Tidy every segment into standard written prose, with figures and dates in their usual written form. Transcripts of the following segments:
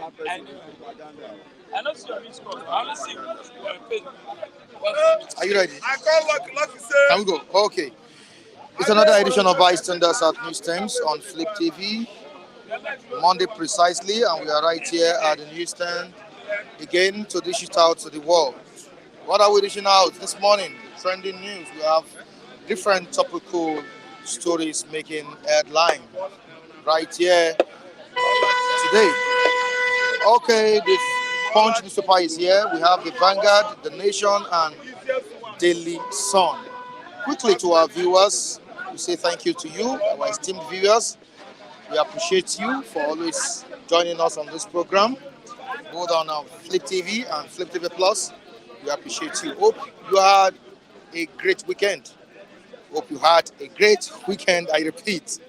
I don't see your missed call. I only see Facebook. Are you ready? I call Lucky say. Can we go? Okay. It's another edition of Bystanders at News Times on Flip TV. Monday precisely, and we are right here at the newsstand again to dish it out to the world. What are we dishing out this morning? Trending news. We have different topical stories making headline right here today. Okay, the Punch newspaper is here. We have the Vanguard, the Nation, and Daily Sun. Quickly to our viewers, we say thank you to you, our esteemed viewers. We appreciate you for always joining us on this program, both on Flip TV and Flip TV Plus. We appreciate you. Hope you had a great weekend. Hope you had a great weekend, I repeat.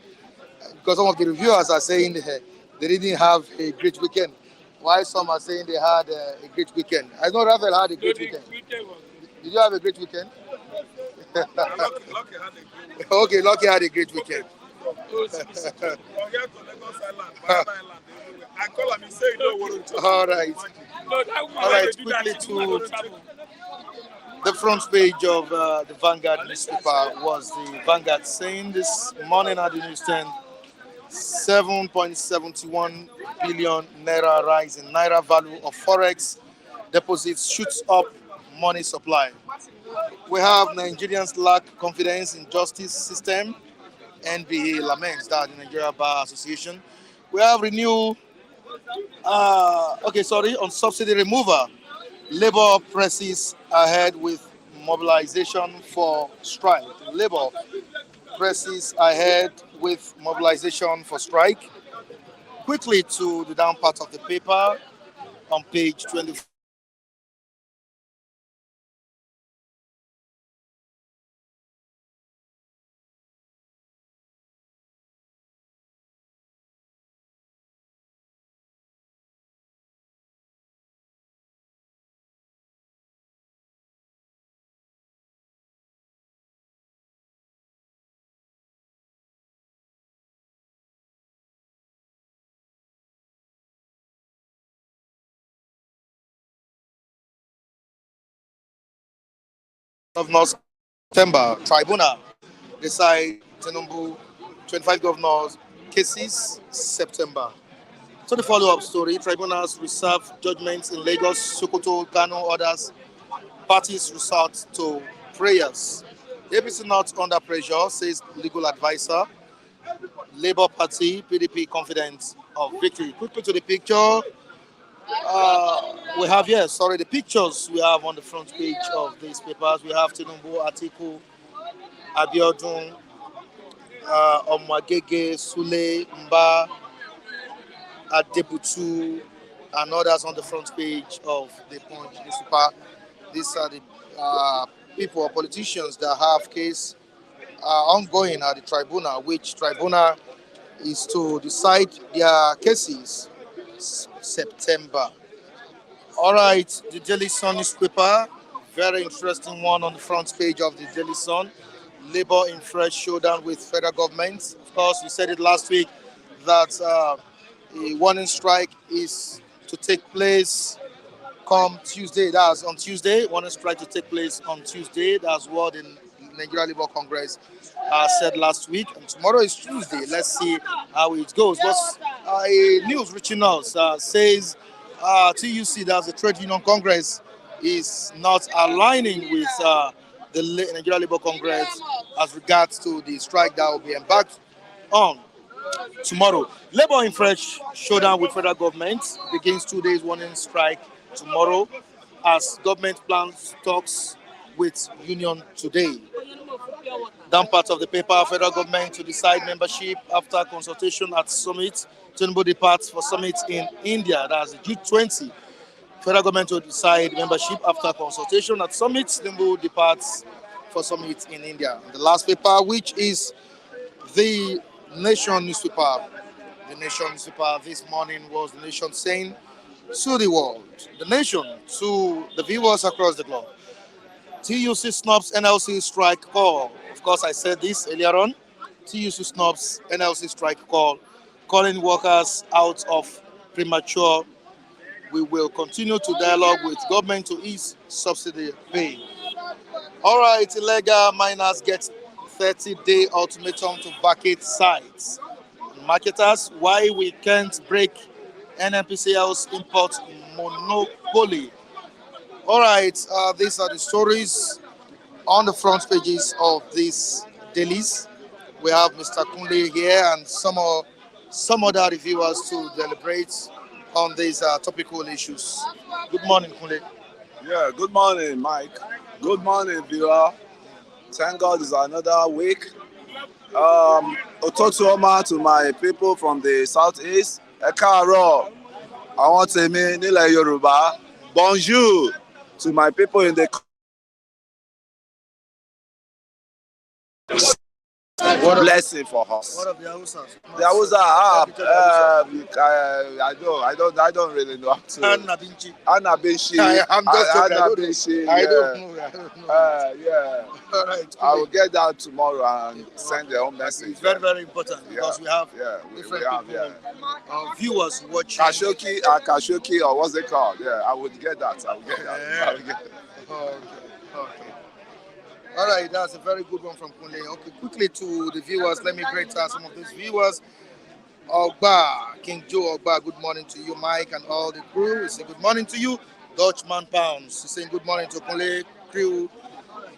Because some of the reviewers are saying they didn't have a great weekend. While some are saying they had a great weekend. I know Rafael had a great weekend. Did you have a great weekend? Okay, Lucky had a great weekend. All right. All right, quickly to the front page of the Vanguard newspaper was the Vanguard saying this morning at the newsstand 7.71 billion naira rise in naira value of forex deposits shoots up money supply. We have Nigerians lack confidence in justice system. NBA laments that the Nigeria Bar Association. We have renew. On subsidy removal. Labour presses ahead with mobilization for strike. Labour presses ahead with mobilization for strike. Quickly to the down part of the paper on page 24. Governors September tribunal decide Tinubu 25 governors cases September. So the follow-up story: tribunals reserve judgments in Lagos, Sokoto, Kano, others. Parties resort to prayers. APC not under pressure, says legal advisor. Labour Party, PDP confident of victory. Quickly to the picture. We have here, the pictures we have on the front page of these papers. We have Tinubu, Atiku, Abiodun, Omwagege, Sule, Mba, Adebutu, and others on the front page of the Punch newspaper. These are the people or politicians that have case ongoing at the tribunal, which tribunal is to decide their cases September. All right, the Daily Sun newspaper, very interesting one on the front page of the Daily Sun. Labour in fresh showdown with federal government. Of course, we said it last week that a warning strike is to take place come Tuesday. That's on Tuesday. Warning strike to take place on Tuesday. That's what the Nigeria Labour Congress said last week. And tomorrow is Tuesday. Let's see how it goes. But a news reaching us says TUC, that's the Trade Union Congress, is not aligning with the Nigeria Labour Congress as regards to the strike that will be embarked on tomorrow. Labour in fresh showdown with federal government begins 2 days warning strike tomorrow as government plans talks with union today. Down part of the paper, federal government to decide membership after consultation at summit. Tinubu departs for summit in India, that's the G20. Federal government to decide membership after consultation at summit. Tinubu departs for summit in India. And the last paper, which is the Nation newspaper. The Nation newspaper this morning was the Nation saying to the world, the Nation to the viewers across the globe. TUC snubs NLC strike call. Of course, I said this earlier on. TUC snubs NLC strike call, calling workers out of premature We will continue to dialogue with government to ease subsidy pay. All right, illegal miners get 30-day ultimatum to vacate sites. Marketers, why we can't break NNPCL's import monopoly. All right, these are the stories on the front pages of these dailies. We have Mr. Kunle here and some other reviewers to deliberate on these topical issues. Good morning, Kunle. Yeah, good morning, Mike. Good morning, viewer. Thank God it's another week. Ototuoma to my people from the southeast. Ẹ káàárọ̀, àwọn tèmi nílẹ̀ Yorùbá. Bonjour to my people in the blessing for us. What of the Hausas? The Hausa, I don't really know how to. Anna Binchi. Anna Bishi. I'm just joking. Anna Bishi. I don't know. I don't know. Yeah. All right. I will get that tomorrow and send their own message. It's very, very important because we have different people, viewers watching. Kashoki, or what's it called? Yeah, I would get that. I will get that. Okay. All right, that's a very good one from Kunle. Okay, quickly to the viewers. Let me greet some of these viewers. Ogba, King Joe Ogba, good morning to you, Mike, and all the crew. We say good morning to you. Dutchman Pounds, he's saying good morning to Kunle crew.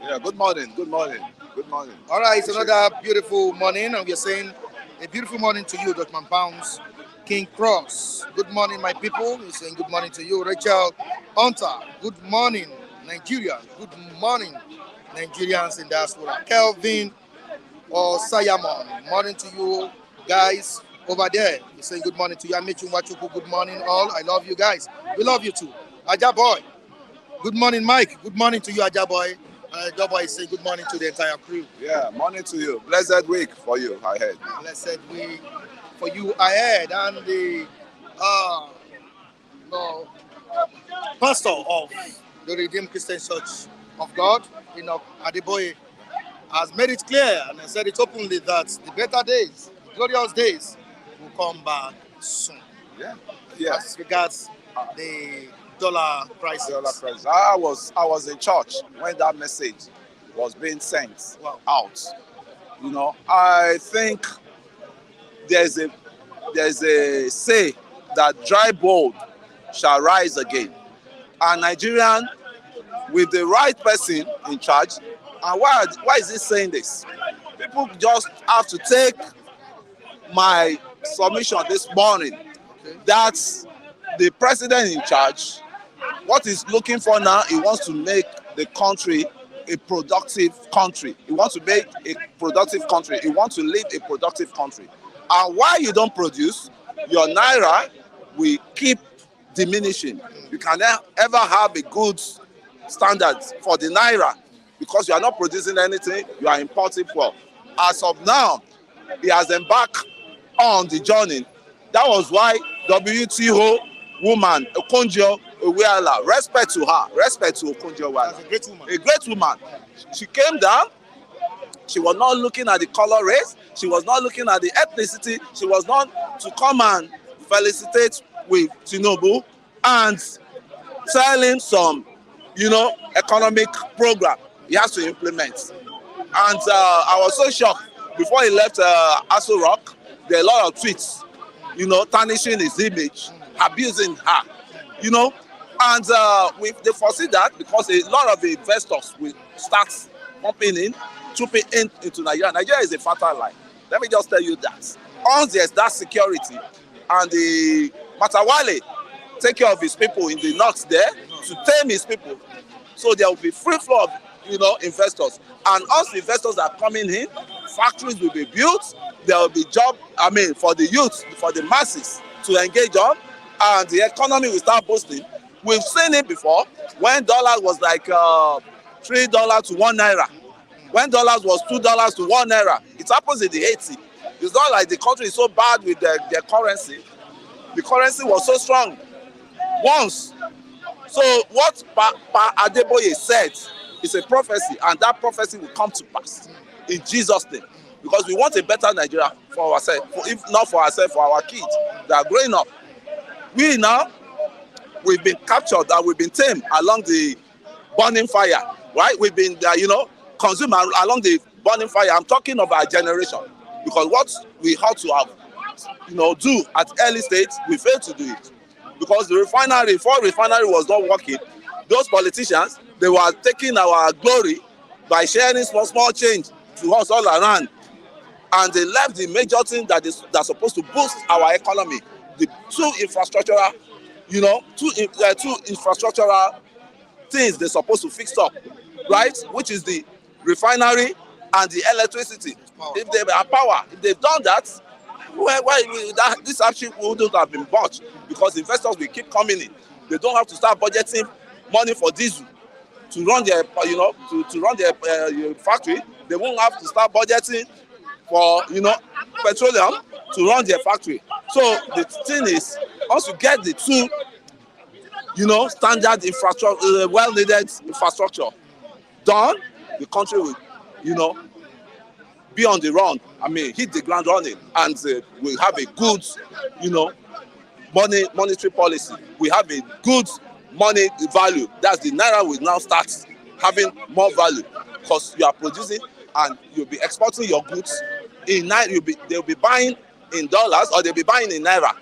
Yeah, good morning. All right, it's another beautiful morning, and we're saying a beautiful morning to you, Dutchman Pounds. King Cross, good morning, my people. He's saying good morning to you. Rachel Hunter, good morning, Nigeria. Good morning, Nigerians in diaspora. Kelvin or Sayamon, morning to you guys over there. He's saying good morning to you. Amichu Wachuku, good morning all. I love you guys. We love you too. Aja boy, good morning, Mike. Good morning to you, Aja boy. Aja boy is saying good morning to the entire crew. Yeah, morning to you. Blessed week for you ahead. Blessed week for you ahead. And the pastor of the Redeemed Christian Church of God, Adeboye, has made it clear and said it openly that the better days, the glorious days, will come back soon. Yeah. Yes. As regards the dollar prices. I was in church when that message was being sent out. You know, I think there's a say that dry bone shall rise again. And Nigerian, with the right person in charge, and why is he saying this? People just have to take my submission this morning that the president in charge, what he's looking for now, he wants to make the country a productive country. He wants to make a productive country. He wants to lead a productive country. And why you don't produce, your naira will keep diminishing. You can ever have a good standard for the naira because you are not producing anything, you are importing for. As of now, he has embarked on the journey. That was why WTO woman, Okonjo Iweala, respect to her, respect to Okonjo Iweala. A great woman. She came down, she was not looking at the color race, she was not looking at the ethnicity, she was not to come and felicitate with Tinubu and tell him some, economic program he has to implement. And I was so shocked before he left Aso Rock. There are a lot of tweets, tarnishing his image, abusing her, and they foresee that because a lot of the investors will start pumping in, trooping into Nigeria. Nigeria is a fertile line. Let me just tell you that. Once there's that security and the Matawale take care of his people in the north there to tame his people, so there will be free flow of investors. And once investors are coming in, factories will be built, there will be job, for the youth, for the masses to engage on, and the economy will start boosting. We've seen it before when dollar was like $3 to 1 naira. When dollars was $2 to 1 naira, it happens in the 80s. It's not like the country is so bad with their currency. The currency was so strong once. So what Pa Adeboye said is a prophecy, and that prophecy will come to pass in Jesus' name. Because we want a better Nigeria for ourselves, if not for ourselves, for our kids that are growing up. We now, we've been captured and we've been tamed along the burning fire, right? We've been, consumed along the burning fire. I'm talking of our generation, because what we had to have, do at early stage, we failed to do it. Because the refinery was not working, those politicians, they were taking our glory by sharing small change to us all around, and they left the major thing that's supposed to boost our economy, the two infrastructural things they're supposed to fix up, right? Which is the refinery and the electricity. If they have power, if they've done that, this actually wouldn't have been bought, because investors will keep coming in. They don't have to start budgeting money for diesel to run their, to run their factory. They won't have to start budgeting for, petroleum to run their factory. So the thing is, once you get the two, standard infrastructure, well-needed infrastructure done, the country will, be on the run. Hit the ground running, and we have a good, monetary policy. We have a good money value. That's the naira will now start having more value, because you are producing and you'll be exporting your goods in naira. They'll be buying in dollars, or they'll be buying in naira,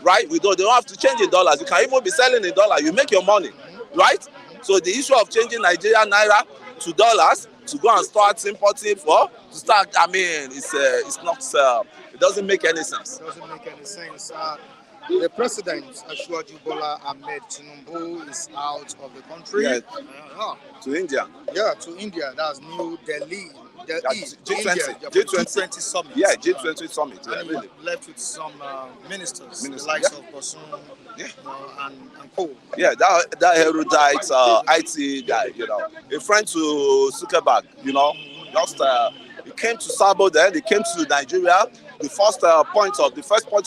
right? They don't have to change in dollars. You can even be selling in dollars. You make your money, right? So the issue of changing Nigerian naira to dollars to go and start importing it's not. It doesn't make any sense. It doesn't make any sense. The president, Asiwaju Bola Ahmed Tinubu, is out of the country. Yeah. To India. Yeah, to India. That's New Delhi. G20 summit. Yeah, G20 summit. And really. he left with some ministers, the likes of Bosun and co. Yeah, that erudite IT guy, a friend to Zuckerberg, just he came to Sabo, then he came to Nigeria. The first point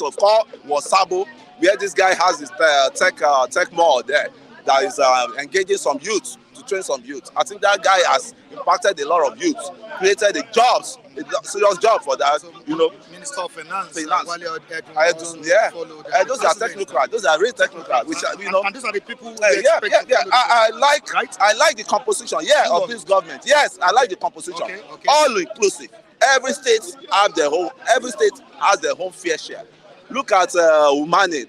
of call was Sabo, where this guy has his tech mall there that is engaging some youth, to train some youth. I think that guy has impacted a lot of youth, created a serious job for that. Minister of Finance. Those are technocrats. Those are real technocrats. Which and these are the people. I like. Right? I like the composition. Of this government. Yes, I like the composition. Okay. All inclusive. Every state has their own fair share. Look at Umani.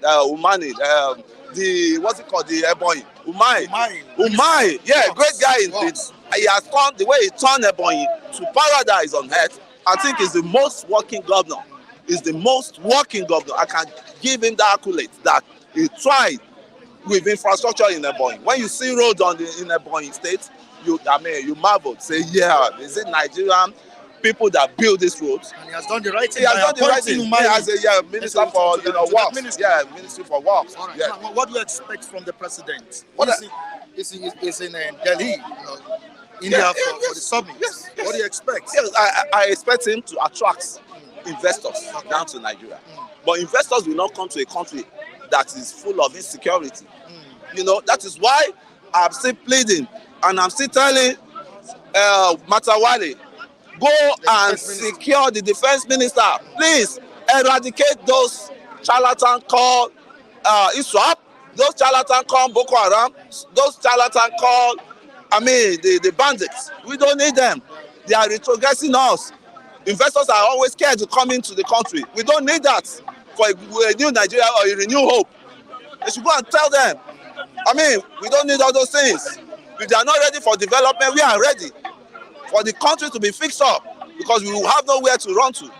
What's it called? The Ebonyi. Umai. Yeah, great guy indeed. He has turned the way he turned Ebonyi to paradise on earth. I think he's the most working governor. I can give him the accolade that he tried with infrastructure in Ebonyi. When you see roads in Ebonyi state, you marvel. Say, is it Nigerian people that build these roads? And he has done the right thing. He has a minister for works. Ministry for works. All right. Yeah. Now, what do you expect from the president? Is in Delhi, India for the summit. Yes. What do you expect? Yes, I expect him to attract investors down to Nigeria. But investors will not come to a country that is full of insecurity. That is why I'm still pleading, and I'm still telling Matawale, go and secure the defense minister. Please eradicate those charlatan called ISWAP, those charlatan called Boko Haram, those charlatan called the bandits. We don't need them. They are retrogressing us. Investors are always scared to come into the country. We don't need that for a new Nigeria or a renewed hope. They should go and tell them. We don't need all those things. If they are not ready for development, we are ready for the country to be fixed up, because we will have nowhere to run to.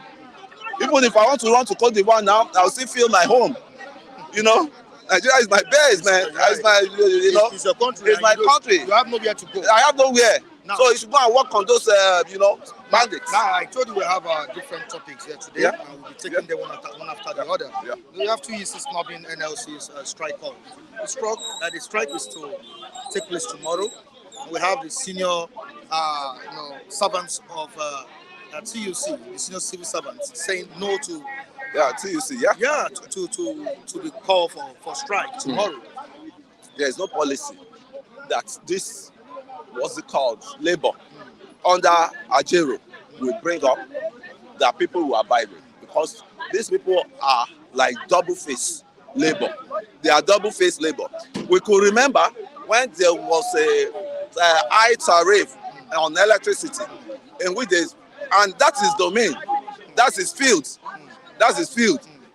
Even if I want to run to Cote d'Ivoire now, I'll still feel my home. Nigeria is my base, man. It's my, It's your country. It's my country. You have nowhere to go. I have nowhere. Now, So you should go and work on those, bandits. Now, I told you we have different topics here today, and we'll be taking them one after the other. Yeah. We have 2 years snubbing NLC's strike call. The strike is to take place tomorrow. We have the senior, servants of TUC, the senior civil servants, saying no to TUC, to the call for strike tomorrow. There is no policy that this, what's it called, labor under Ajero will bring up that people will abide with, because these people are like double face. labor. They are double-faced labor. We could remember when there was a high tariff on electricity, in which and that's his domain, that's his field,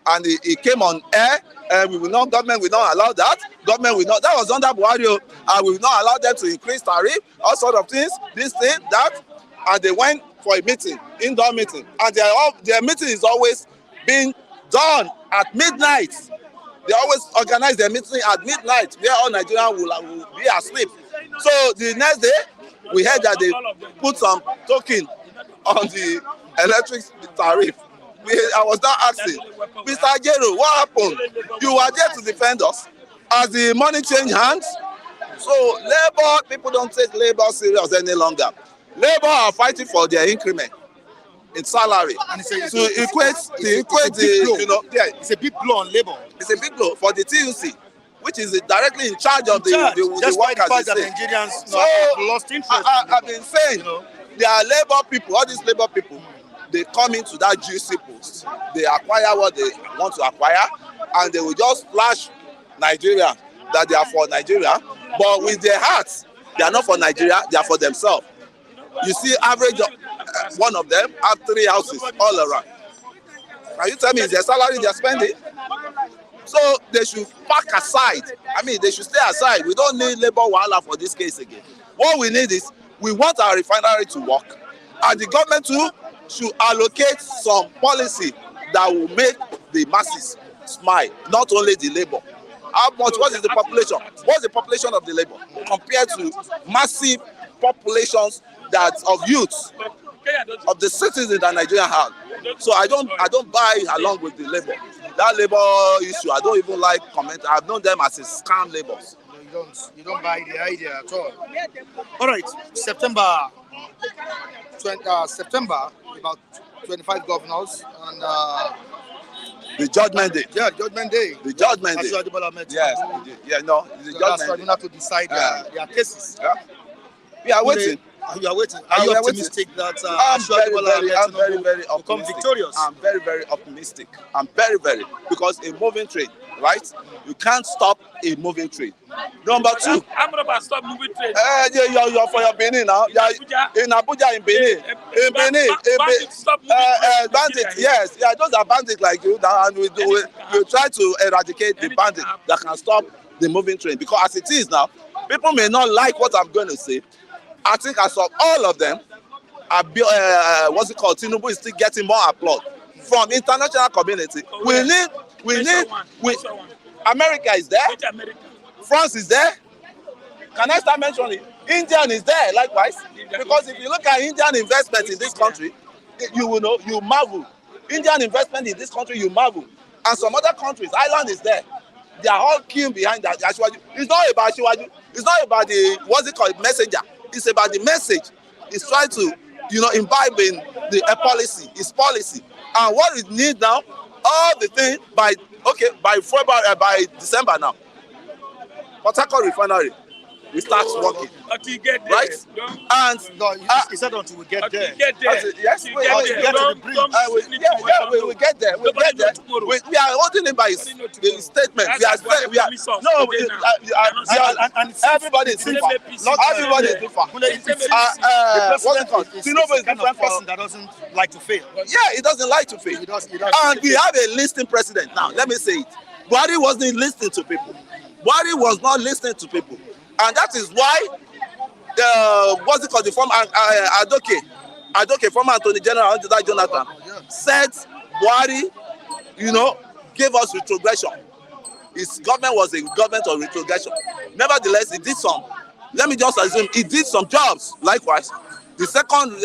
and he came on air. And government will not allow that. Government will not. That was under Buhari, and we will not allow them to increase tariff, all sort of things, this thing, that. And they went for a meeting, indoor meeting, and their meeting is always being done at midnight. They always organize their meeting at midnight, where all Nigerians will be asleep. So the next day, we heard that they put some token on the electric tariff. I was now asking, Mr. Ajero, what happened? You were there to defend us as the money changed hands. So labor, people don't take labor serious any longer. Labor are fighting for their increment in salary. And it's a big blow on labor. It's a big blow for the TUC, which is directly in charge of the workers. The Nigerians lost interest. I've been saying, there are labor people, all these labor people, they come into that juicy post, they acquire what they want to acquire, and they will just flash Nigeria, that they are for Nigeria, but with their hearts, they are not for Nigeria, they are for themselves. You see, average one of them have 3 houses all around. Can you tell me, is their salary they're spending? So they should pack aside. I mean, they should stay aside. We don't need labor wahala for this case again. What we need is, we want our refinery to work, and the government too should allocate some policy that will make the masses smile, not only the labor. How much? What is the population? What's the population of the labor compared to massive populations that of youths, of the citizens that Nigeria have? So I don't buy along with the labor. That labor issue, I don't even like comment. I've known them as a scam labors. You don't buy the idea at all. All right, September, about 25 governors, and the judgment day. Yeah, judgment day. The judgment day. Yes. Yeah, no, the judgment day. To decide their cases. Yeah. We are waiting. You are waiting. Are you optimistic that I'm very become victorious? I'm very, very optimistic. I'm very, because a moving train, right? You can't stop a moving train. Number 2. I'm about stop moving train. You're for your Benin now. In Abuja, in Benin. In Benin. Bandits, yes. Yeah, those are bandits like you. And we try to eradicate the bandits that can stop the moving train. Because as it is now, people may not like what I'm going to say. I think as of all of them, Tinubu is still getting more applause from international community. America is there. France is there. Can I start mentioning? Indian is there likewise. Because if you look at Indian investment in this country, you will know, you marvel. Indian investment in this country, you marvel. And some other countries, Ireland is there. They are all queuing behind that. It's not about Shiwaju. It's not about the messenger. It's about the message. It's trying to, imbibe in the policy. It's policy. And what we need now, all the things by February, by December now, Port Harcourt refinery, we start working. Until you get there. Right? And he said until we get there. Yes, we will get there. We are holding him by his statement. Everybody is different. Everybody is different. Tinubu is different person that doesn't like to fail. Yeah, he doesn't like to fail. And we have a listening president now. Let me say it. Buhari wasn't listening to people. Buhari was not listening to people. And that is why the former Adoke, former Attorney General Jonathan, said Buhari, gave us retrogression. His government was a government of retrogression. Nevertheless, he did some. Let me just assume he did some jobs. Likewise, the second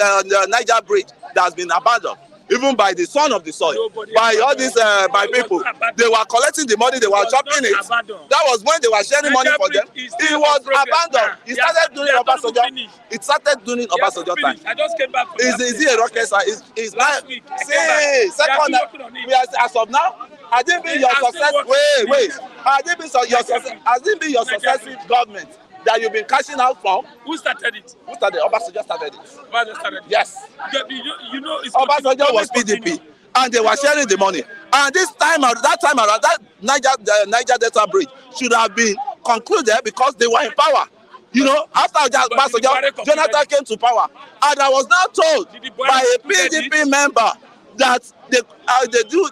Niger bridge that has been abandoned, even by the son of the soil, by all these by people. They were collecting the money, they were chopping it. That was when they were sharing money for them. It was abandoned. It started doing Obasanjo. It started doing Obasanjo time. I just came back from Is he a rocket scientist? Is not. See, second, we are, as of now, has it been your success? Wait. Has it been your successive government that you've been cashing out from? Who started it? Obasanjo started it. Obasanjo started it. Yes. You know, it's Obasanjo was PDP, and they were sharing the money. And that time around, that Niger Delta Bridge should have been concluded because they were in power. You know, after Jonathan came to power, and I was now told by a PDP member that they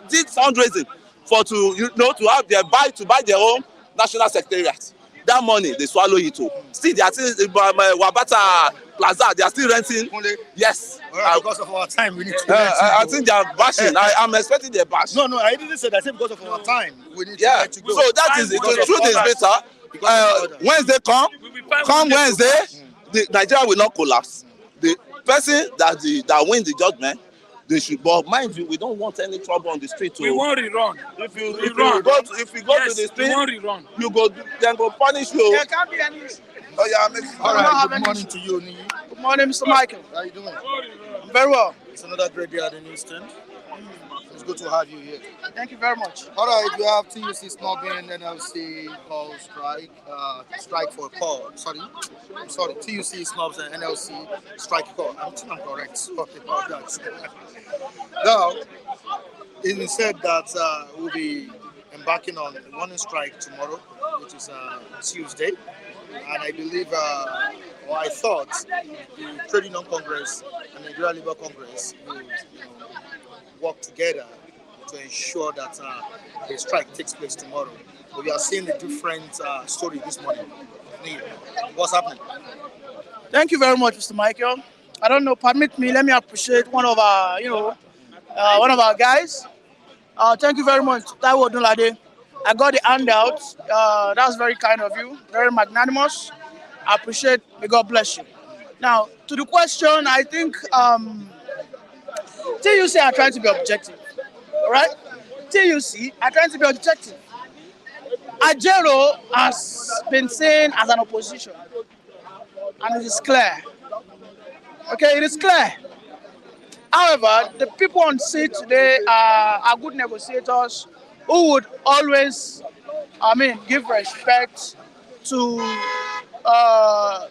did fundraising to have to buy their own national secretariat. That money they swallow it too. Still they are still Wabata Plaza. They are still renting. Yes. Because of our time, we need to. I think they are bashing. I'm expecting their bash. No, I didn't say that. I said because of our time, we need to let you go. So that is the truth is better. Wednesday come Wednesday, Nigeria will not collapse. The person that wins the judgment, they should. But mind you, we don't want any trouble on the street. We won't rerun. If you go to the street, we won't rerun. You go, then go punish you. There can't be any issue. Oh yeah, all right. Good morning to you, Nii. Good morning, Mr. Michael. How you doing? I'm very well. It's another great day at the newsstand. It's good to have you here. Thank you very much. All right, we have TUC snubbing, NLC call strike for a call. Sorry, TUC snubs and NLC strike call. I'm correct. Sorry about that. Now, it is said that we'll be embarking on a warning strike tomorrow, which is Tuesday, and I believe, or I thought, the Trade Union Congress and the Nigeria Labour Congress will work together to ensure that the strike takes place tomorrow. But we are seeing a different story this morning. What's happening? Thank you very much, Mr. Michael. I don't know, permit me, let me appreciate one of our, one of our guys. Thank you very much, Taiwo Odunlade. I got the handout. That's very kind of you, very magnanimous. I appreciate, may God bless you. Now, to the question, I think TUC are trying to be objective, all right? TUC are trying to be objective. Ajero has been seen as an opposition, and it is clear. Okay, it is clear. However, the people on seat today are good negotiators who would always, give respect to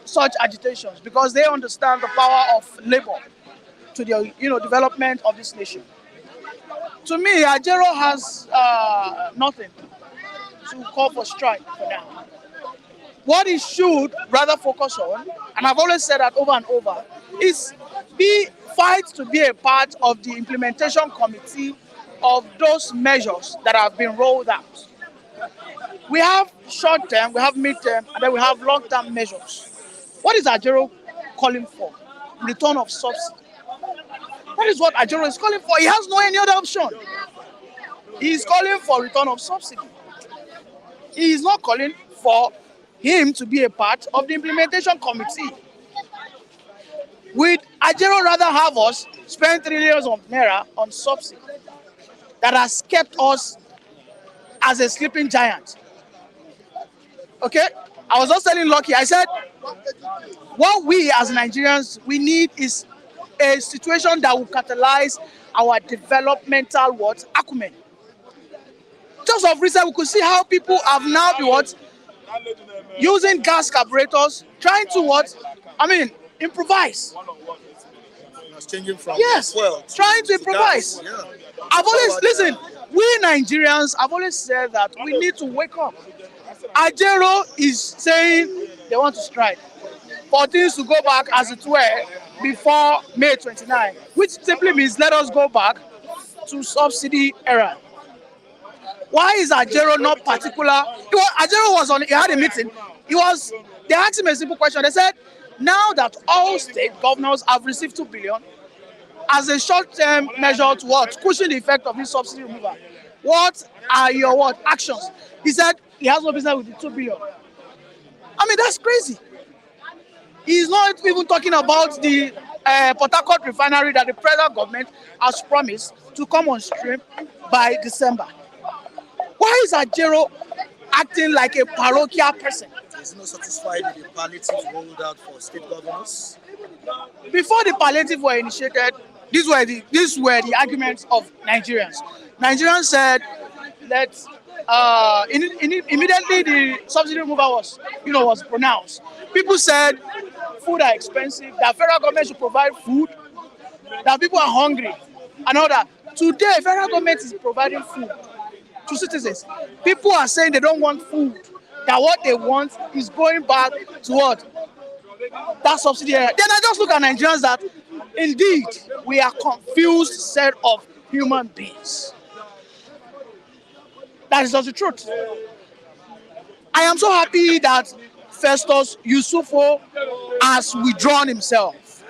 such agitations because they understand the power of labor to the development of this nation. To me, Ajero has nothing to call for strike for now. What he should rather focus on, and I've always said that over and over, is fight to be a part of the implementation committee of those measures that have been rolled out. We have short-term, we have mid-term, and then we have long-term measures. What is Ajero calling for? Return of subsidy. That is what Ajero is calling for. He has no any other option. He is calling for return of subsidy. He is not calling for him to be a part of the implementation committee. Would Ajero rather have us spend trillions of naira on subsidy that has kept us as a sleeping giant? Okay? I was just telling Lucky, I said, what we as Nigerians, we need is a situation that will catalyze our developmental acumen. Just of recent, we could see how people have now been using gas carburetors, trying to improvise. Changing from trying to improvise. Gas, yeah. I've always we Nigerians, I've always said that we need to wake up. Ajero is saying they want to strike for things to go back as it were before May 29, which simply means let us go back to subsidy era. Why is Ajero not particular? Ajero he had a meeting. They asked him a simple question. They said, now that all state governors have received 2 billion as a short-term measure to cushion the effect of this subsidy removal, what are your actions? He said he has no business with the 2 billion. That's crazy. He's not even talking about the Port Harcourt refinery that the present government has promised to come on stream by December. Why is Ajero acting like a parochial person? Is he not satisfied with the palliatives rolled out for state governors? Before the palliative were initiated, these were the arguments of Nigerians. Nigerians said that immediately the subsidy removal was pronounced. People said food are expensive, that federal government should provide food, that people are hungry, and all that. Today, federal government is providing food to citizens. People are saying they don't want food. That what they want is going back to what? That subsidy area. Then I just look at Nigerians that indeed we are confused set of human beings. That is just the truth. I am so happy that Festus Yusufo has withdrawn himself.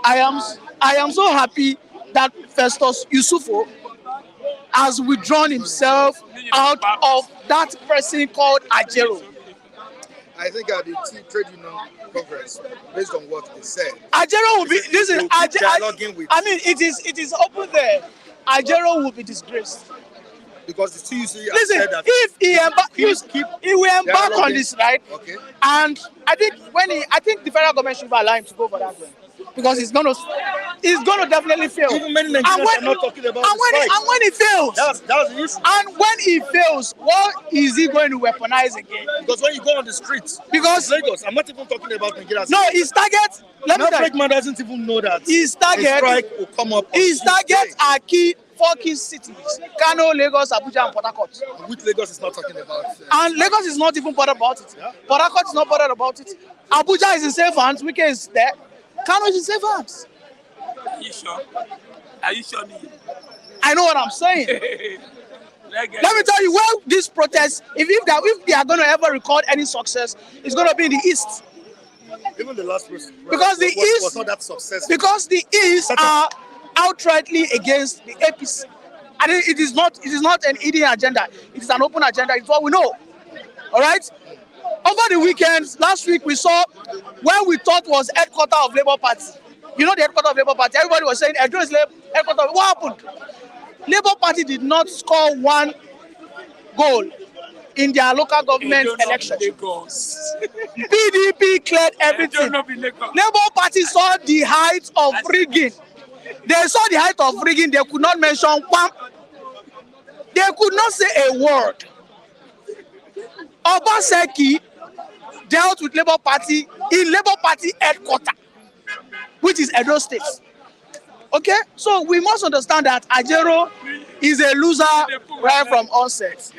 I am so happy that Festus Yusufo has withdrawn himself out of that person called Ajero. I think at the Trade Union Congress, based on what they said, Ajero will be listen. dialoguing with, I mean, it is open there. Ajero will be disgraced. because the TUC has Listen, said that if he will embark on dialoguing. this, right? Okay. And I think the federal government should allow him to go for that one, because he's gonna definitely fail. Even many Nigerians are not talking about the strike. And when he fails, That's the issue. and when he fails, what is he going to weaponize again? Because when you go on the streets, Because Lagos, I'm not even talking about Nigeria. no, his target. Let me tell you, man doesn't even know that his a target. strike will come up. on His target Tuesday. are four key cities: Kano, Lagos, Abuja, and Port Harcourt. Which Lagos is not talking about. And Lagos is not even bothered about it. Yeah. Port Harcourt is not bothered about it. Abuja is in safe hands. Wike is there. Kano is in safe hands. Are you sure? Are you sure? I know what I'm saying. Let me tell you, well, this protest, if they are going to ever record any success, it's going to be in the East. Even the last person. Because the East was not that successful. Because the East are outrightly against the APC. And it is not an hidden agenda. It is an open agenda. It's what we know. All right? Over the weekend, last week, we saw where we thought was headquarters of Labour Party. You know the headquarters of Labour Party. Everybody was saying, Edo is headquarters. What happened? Labour Party did not score one goal in their local government election. PDP cleared everything. Labour Party saw the height of rigging. They saw the height of rigging. They could not mention one. They could not say a word. Obaseki dealt with Labour Party in Labour Party headquarters, which is Edo State. Okay, so we must understand that Ajero is a loser right from onset.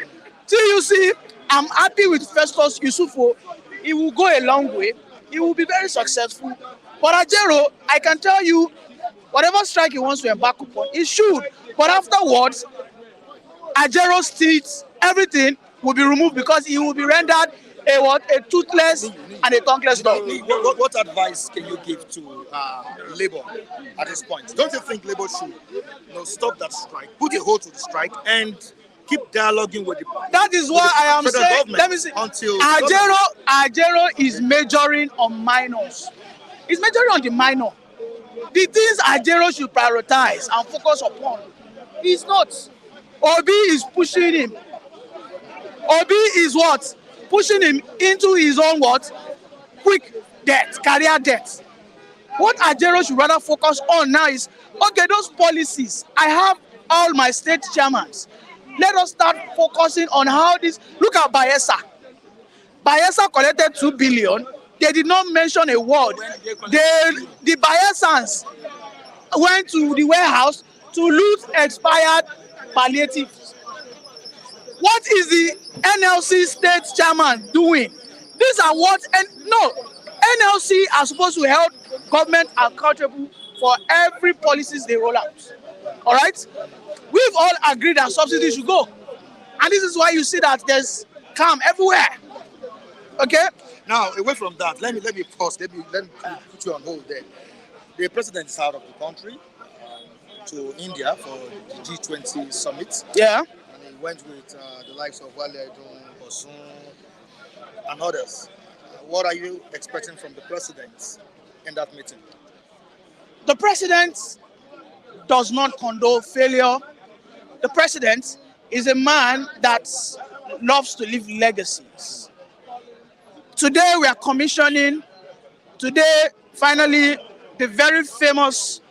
TUC, I'm happy with Festus Yusufo. He will go a long way. He will be very successful. But Ajero, I can tell you, whatever strike he wants to embark upon, he should. But afterwards, Ajero's teeth, everything will be removed, because he will be rendered a toothless and a tongueless dog. What advice can you give to Labour at this point? Don't you think Labour should stop that strike, put a hold to the strike, and keep dialoguing with the That is why I am saying, let me see, until Ajero is majoring on minors. He's majoring on the minor. The things Ajero should prioritize and focus upon, he's not. Obi is pushing him. Obi is what? Pushing him into his own what? Quick death, career death. What Ajero should rather focus on now is, okay, those policies, I have all my state chairmans. Let us start focusing on how this, look at Bayelsa. Bayelsa collected 2 billion. They did not mention a word. The Bayelsans went to the warehouse to loot expired palliatives. What is the NLC state chairman doing? These are what, NLC are supposed to help government accountable for every policies they roll out. All right? We've all agreed that subsidies should go. And this is why you see that there's calm everywhere. Okay? Now, away from that, let me pause. Let me put you on hold there. The president is out of the country to India for the G20 summit. Yeah. And he went with the likes of Wale Edun, Osun, and others. What are you expecting from the president in that meeting? The president does not condone failure. The president is a man that loves to leave legacies. Today we are commissioning, finally, the very famous,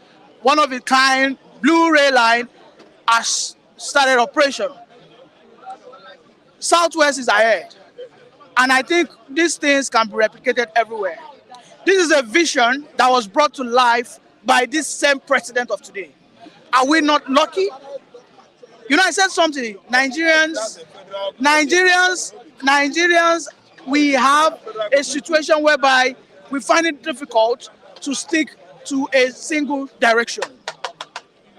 one of a kind, Blue Rail Line has started operation. Southwest is ahead. And I think these things can be replicated everywhere. This is a vision that was brought to life by this same president of today. Are we not lucky? You know, I said something. Nigerians, we have a situation whereby we find it difficult to stick to a single direction.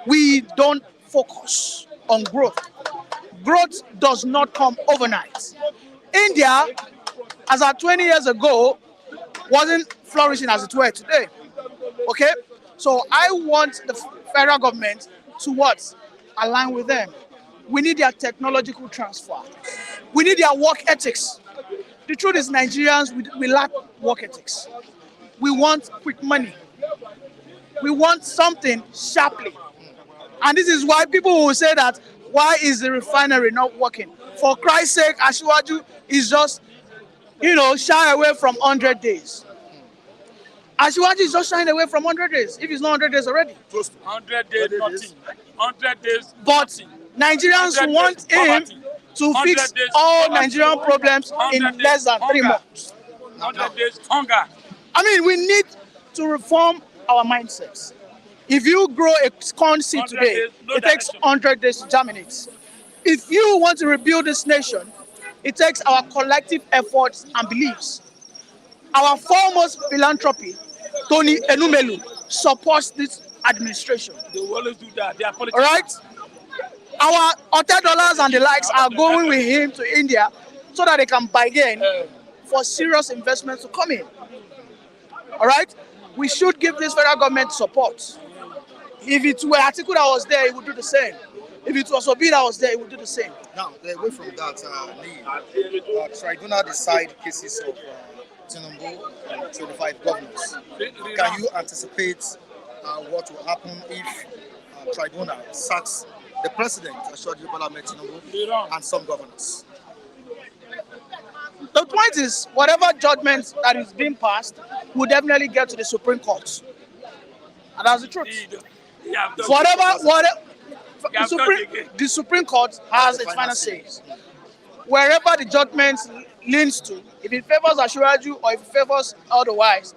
We don't focus on growth. Growth does not come overnight. India, as at 20 years ago, wasn't flourishing as it were today. Okay? So I want the federal government to what? Align with them. We need their technological transfer. We need their work ethics. The truth is, Nigerians, we lack work ethics. We want quick money. We want something sharply. And this is why people will say that, why is the refinery not working? For Christ's sake, Asiwaju is just, shy away from 100 days. Asiwaju is just shying away from 100 days, if it's not 100 days already. Close to 100 days, nothing. 100 days, But nothing. Nigerians 100 want days, him poverty. to 100 fix days, all poverty. Nigerian problems in 100 less than days, 3 hunger. months. 100 days, hunger. I mean, we need to reform our mindsets. If you grow a corn seed 100 today, days, no it takes direction. 100 days to germinate. If you want to rebuild this nation, it takes our collective efforts and beliefs. Our foremost philanthropy, Tony Enumelu, supports this administration. They will always do that. They are All politicians. right? Our hotel dollars and the likes are going with him to India so that they can bargain for serious investments to come in. All right? We should give this federal government support. If it were Atiku that was there, he would do the same. If it was Obi that was there, he would do the same. Now, away from that, tribunal decide cases of Tinubu and 25 governors. Can you anticipate what will happen if tribunal sacks the president, Asiwaju Bola Ahmed Tinubu, and some governors? The point is, whatever judgment that is being passed will definitely get to the Supreme Court. And that's the truth. The Supreme Court has its final say. Wherever the judgment leans to, if it favors Asiwaju or if it favors otherwise,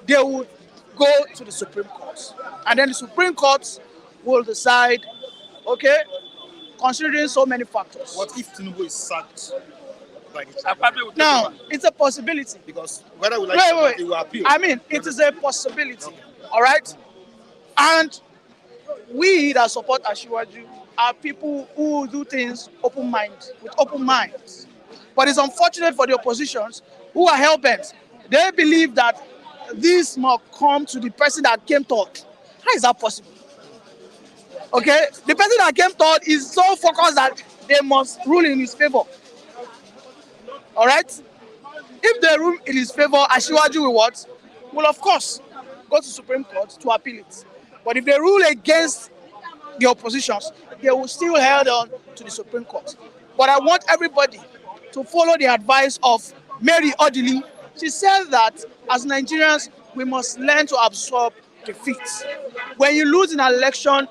they would go to the Supreme Court. And then the Supreme Court will decide, okay, considering so many factors. What if Tinubu is sacked by the tribunal? Now, it's a possibility. Because whether we like it, will appeal. I mean, it is a possibility. All right? And we that support Asiwaju are people who do things with open minds. But it's unfortunate for the oppositions who are hell-bent. They believe that this must come to the person that came third. How is that possible? Okay? The person that came third is so focused that they must rule in his favor. All right? If they rule in his favor, Asiwaju will what? Will, of course, go to Supreme Court to appeal it. But if they rule against the oppositions, they will still held on to the Supreme Court. But I want everybody to follow the advice of Mary Odili. She said that as Nigerians, we must learn to absorb defeat. When you lose an election,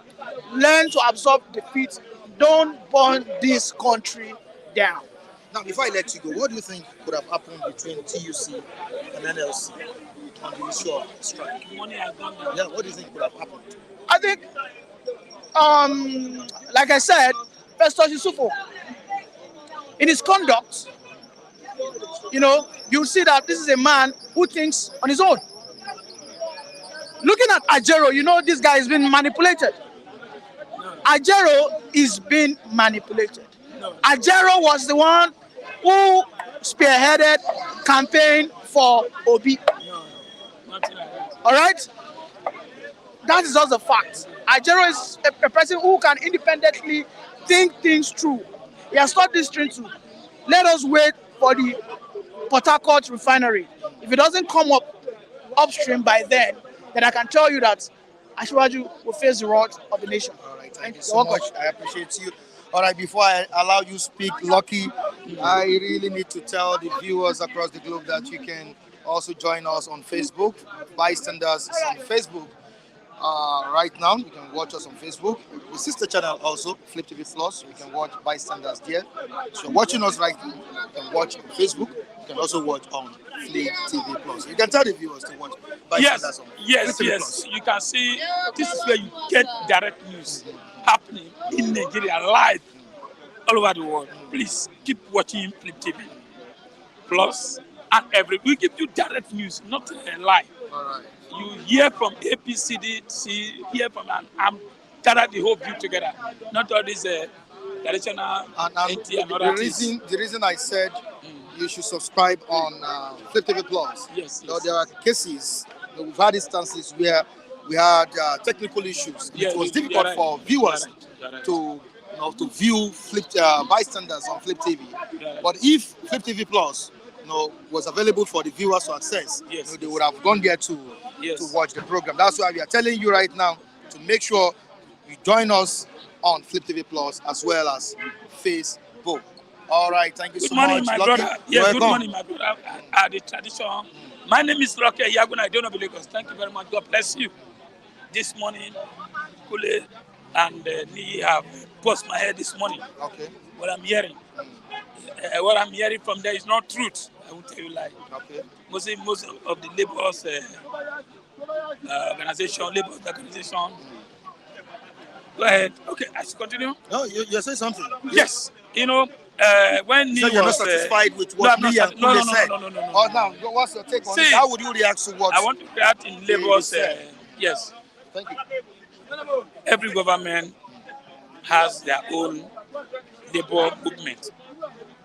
learn to absorb defeat. Don't burn this country down. Now, before I let you go, what do you think could have happened between TUC and NLC on the issue of strike? Yeah, what do you think could have happened? I think, like I said, Festus Yusufu, in his conduct, you'll see that this is a man who thinks on his own. Looking at Ajero, this guy has been manipulated. Ajero is being manipulated. Ajero was the one who spearheaded campaign for Obi. All right? That is just a fact. Ajero is a person who can independently think things through. He has thought this thing through. Let us wait for the Port Harcourt refinery. If it doesn't come upstream by then I can tell you that Asiwaju will face the wrath of the nation. All right, thank you so much. I appreciate you. All right, before I allow you to speak, Lucky, I really need to tell the viewers across the globe that you can also join us on Facebook. Bystanders is on Facebook. Right now, you can watch us on Facebook. The sister channel also, Flip TV Plus. You can watch Bystanders there. So you're watching us right now. You can watch on Facebook. You can also watch on Flip TV Plus. You can tell the viewers to watch Bystanders Yes, on yes, Flip TV yes. Plus. You can see this is where you get direct news happening in Nigeria live all over the world. Please keep watching Flip TV Plus and every. We give you direct news, not a lie. All right. You hear from APCD, hear from and gather the whole view together. Not all these traditional And AT and other the reason I said you should subscribe on Flip TV Plus. Yes, Now, yes. there are cases, we've had instances where we had technical issues. Yeah, It was you're difficult right. for viewers You're right. to to view Bystanders on Flip TV. Right. But if Flip TV Plus was available for the viewers to access, Yes, they would have gone there to watch the program. That's why we are telling you right now to make sure you join us on Flip TV Plus as well as Facebook. All right, thank you Good so morning, much. my Lucky. brother. Yes, good Welcome. morning, my brother. The tradition. My name is Lucky Yaguna. I don't know Lagos. Thank you very much. God bless you. This morning, Kule and Ni have post my head this morning. Okay. What I'm hearing. What I'm hearing from there is not truth. I will tell you lie. Okay. Most of the laborers organization. Go ahead. Okay, I should continue. No, you're saying something. Yes. You know, when Ni So you're not was satisfied with what no, I'm Lee not and no, Kule no, no, said? no, no, no, no, Oh, no. now, what's your take on See, it? How would you react to what? I want to create in laborers. said. Yes, Thank you. every government has their own labor movement.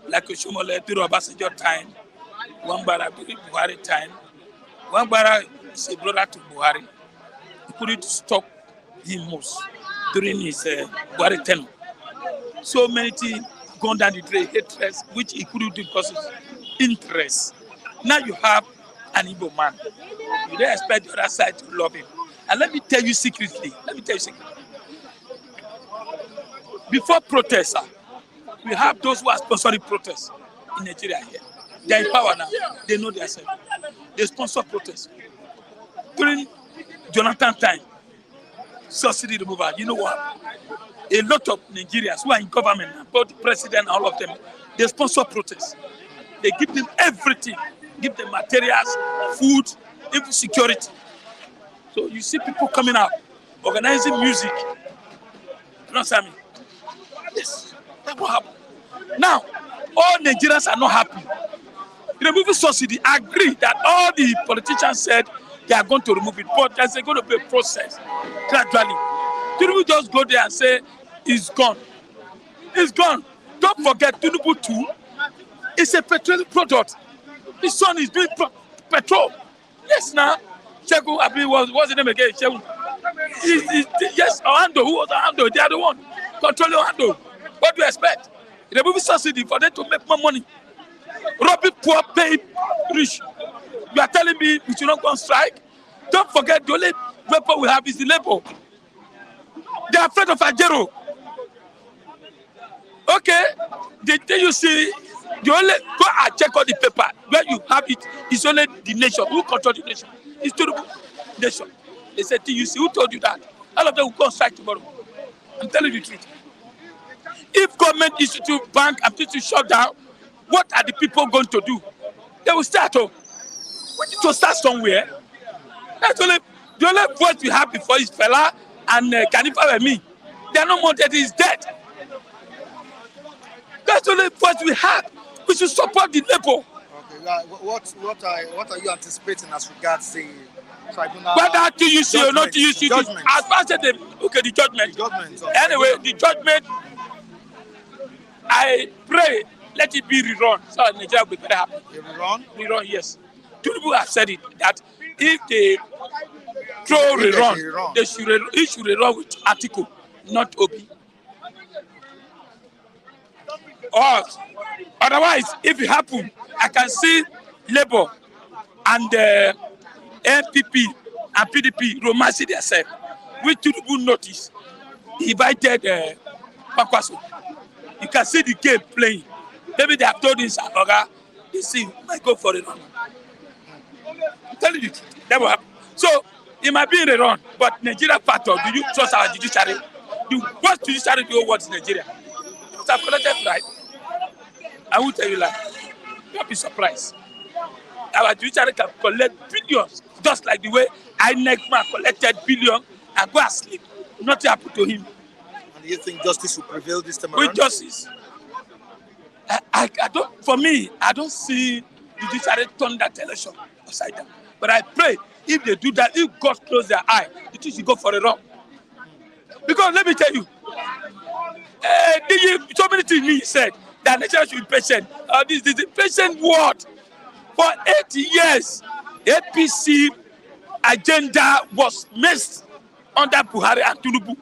Like Oshomole during Obasanjo time, Wambara during Buhari time. Wambara is a brother to Buhari. He couldn't stop him most during his Buhari tenure. So many things gone down the drain, hatred, which he couldn't do because of interest. Now you have an Igbo man. You don't expect the other side to love him. And let me tell you secretly, before protests, we have those who are sponsoring protests in Nigeria here. They're in power now. They know themselves. They sponsor protests. During Jonathan time, subsidy removal, you know what? A lot of Nigerians who are in government, both the president and all of them, they sponsor protests. They give them everything, give them materials, food, even security. So you see people coming out, organizing music. You understand me? Yes, that's what happened. Now, all Nigerians are not happy. Removing subsidy, agree that all the politicians said they are going to remove it, but there's going to be a process gradually. Tinubu just go there and say it's gone. It's gone. Don't forget, Tinubu too is a petroleum product. His son is doing petrol. Yes, now. Shegun, what's the name again? Shegun. Yes, Orlando. Who was Orlando? They are the one controlling Orlando. What do you expect? Remove subsidy for them to make more money. Robbing poor, pay rich. You are telling me we should not go on strike? Don't forget, the only weapon we have is the labor. They are afraid of Ajero. Okay, the thing you see, the only go and check on the paper where you have it is only the nation. Who control the nation? It's the nation. They said to you, see, who told you that? All of them will go on strike tomorrow. I'm telling you the truth. If government institute, bank, and institute shut down, what are the people going to do? They will stay at home. We need to start somewhere. That's the only voice we have before is Fela and Kanifa and me. They are no more dead, he's dead. That's the only voice we have. We should support the labor. Okay, what are you anticipating as regards the tribunal? Whether to you see or not to you see, as Judgment. far as the judgment. Judgment. Anyway, the judgment, I pray, let it be rerun. So Nigeria will be very happy. Rerun? Rerun, yes. Tinubu have said it, that if they throw rerun, he should rerun with Atiku, not Obi. Or otherwise, if it happen, I can see Labour and NPP and PDP romancing themselves. Which Tinubu notice, he invited Pakwaso. You can see the game playing. Maybe they have told him, Oga, they see, might go for it. I'm telling you, that will happen. So It might be in the run, but Nigeria factor, do you trust our judiciary? The worst judiciary in the whole world is Nigeria. Because I've collected bribe. I will tell you like, don't be surprised. Our judiciary can collect billions, just like the way INEC man collected billions and go and sleep. Nothing happened to him. And do you think justice will prevail this time With around? justice. I don't, for me, I don't see the judiciary turn that election upside down. But I pray if they do that, if God close their eye, the thing should go for a run. Because let me tell you, so many things he said that Nigeria should be patient. This is a patient word. For 8 years, APC agenda was missed under Buhari and Tinubu.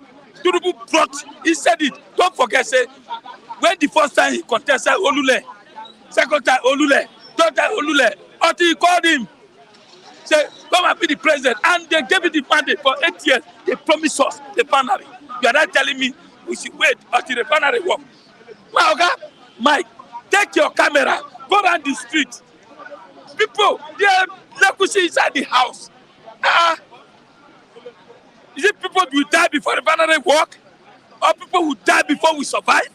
Tinubu brought, he said it. Don't forget, say, when the first time he contested Olule, second time Olule, third time Olule, until he called him, say, come and be the president. And they gave him the mandate for 8 years. They promised us the refinery. You are not telling me we should wait until the refinery work. My okay? Mike, take your camera, go around the street. People, they are leprosy inside the house. Is it people will die before the refinery work? Or people will die before we survive?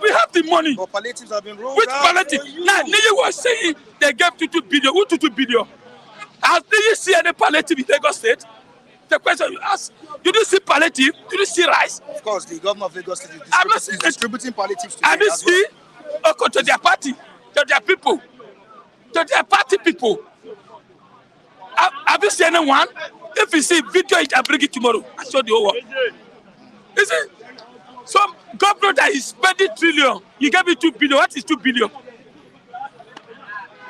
We have the money. But palliatives have been rolled Which out. palliative? Now, Niyi was saying they gave 22 billion. Who 22 billion? Has Niyi see any palliative in Lagos State? The question you ask, you do see palliative? Do you see rice? Of course, the governor of Lagos State I'm not is distributing palliatives today I mean, as well. see, okay, to their party, to their people, to their party people. Have you seen anyone? If you see video, I can bring it tomorrow. I show the whole world. You see, some governor that is spending trillion, you gave me 2 billion. What is 2 billion?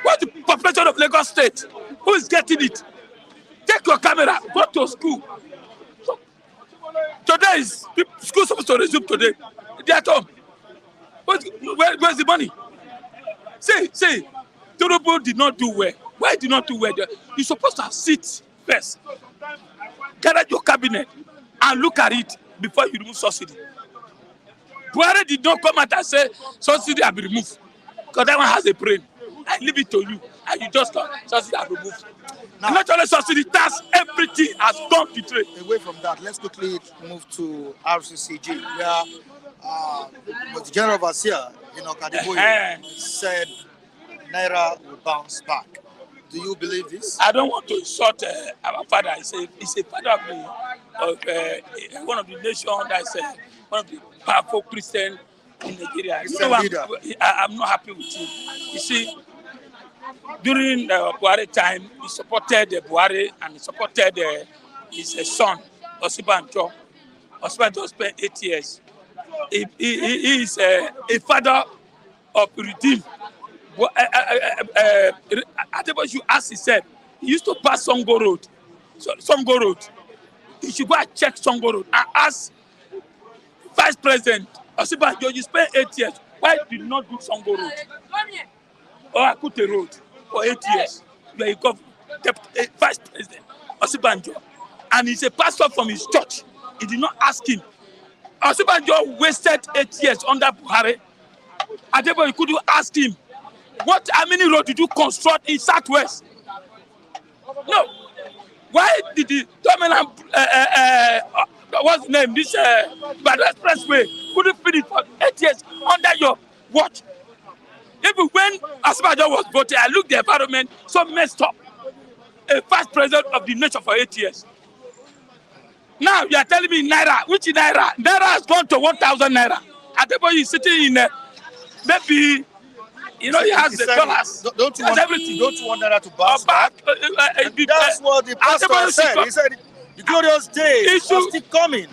What's the population of Lagos State? Who is getting it? Take your camera, go to school. So, today is school supposed to resume today. They are at home. Where's the money? See, Tinubu did not do well. Why did not do well? You're supposed to have sit first. Gather your cabinet and look at it before you remove subsidy. Buhari did not come out and say subsidy have been removed. Because that one has a brain. I leave it to you. And you just thought subsidy have removed. Now, not only subsidy, tax, everything has gone to trade. Away from that, let's quickly move to RCCG, where the general overseer, Kadeboye, said Naira will bounce back. Do you believe this? I don't want to insult our father. He's a father of one of the nations that's one of the powerful Christians in Nigeria. I'm not happy with him. You see, during the Buhari time, he supported Buhari and he supported his son, Osibanjo. Osibanjo spent 8 years. He is a father of redeem. Adebo should ask himself, he used to pass Songo Road. Songo Road. He should go and check Songo Road and ask Vice President Osibanjo, you spent 8 years. Why did you not do Songo Road? Or Akute Road for 8 years? Where you got Vice President Osibanjo. And he's a pastor from his church. He did not ask him. Osibanjo wasted 8 years under Buhari. Adebo, could you ask him, how many roads did you construct in Southwest? No. Why did the dominant, what's the name, this Bad Expressway couldn't finish for 8 years under your watch? Even when Osibanjo was voted, I looked at the environment so messed up. A vice president of the nation for 8 years. Now you are telling me Naira, which is Naira? Naira has gone to 1,000 Naira. Adebo is sitting in maybe, he has the dollars. Don't you want Naira to bounce back? That's what the pastor said. He said the glorious day is still coming.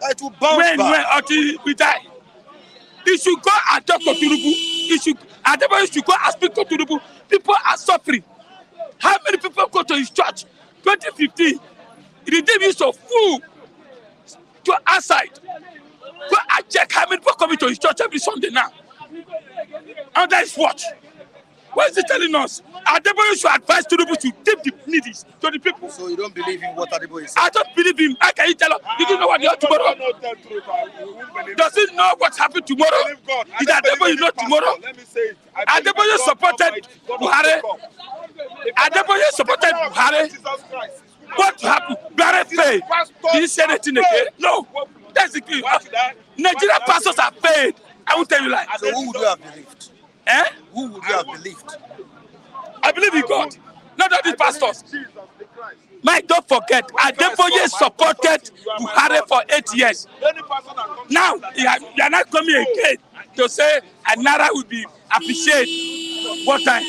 It will bounce back. When until we die. He should go and talk to Tinubu. Adebo should go and speak to Tinubu. People are suffering. How many people go to his church? 2015. The day used to fool to outside. Go and check how many people coming to his church every Sunday now. Under his watch. What is he telling us? Adebo should advise Tinubu to give the needies to the people. So you don't believe in what Adebo is saying? I don't believe him. How can you tell us? You don't know what you are tomorrow? Does he know what happened tomorrow? Did Adebo know tomorrow? Let me say it. Adebo supported Buhari. Adebo supported Buhari. What happened? Barry failed. Did he say anything again? No. That's the key. Nigerian pastors are paid. I will tell you like. So who would you have believed? Eh? Who would you have believed? I believe in God. Not all these pastors. Mike, don't forget, Adepoye supported Buhari for 8 years. Now, you are not coming again to say Anara would be appreciated. What time?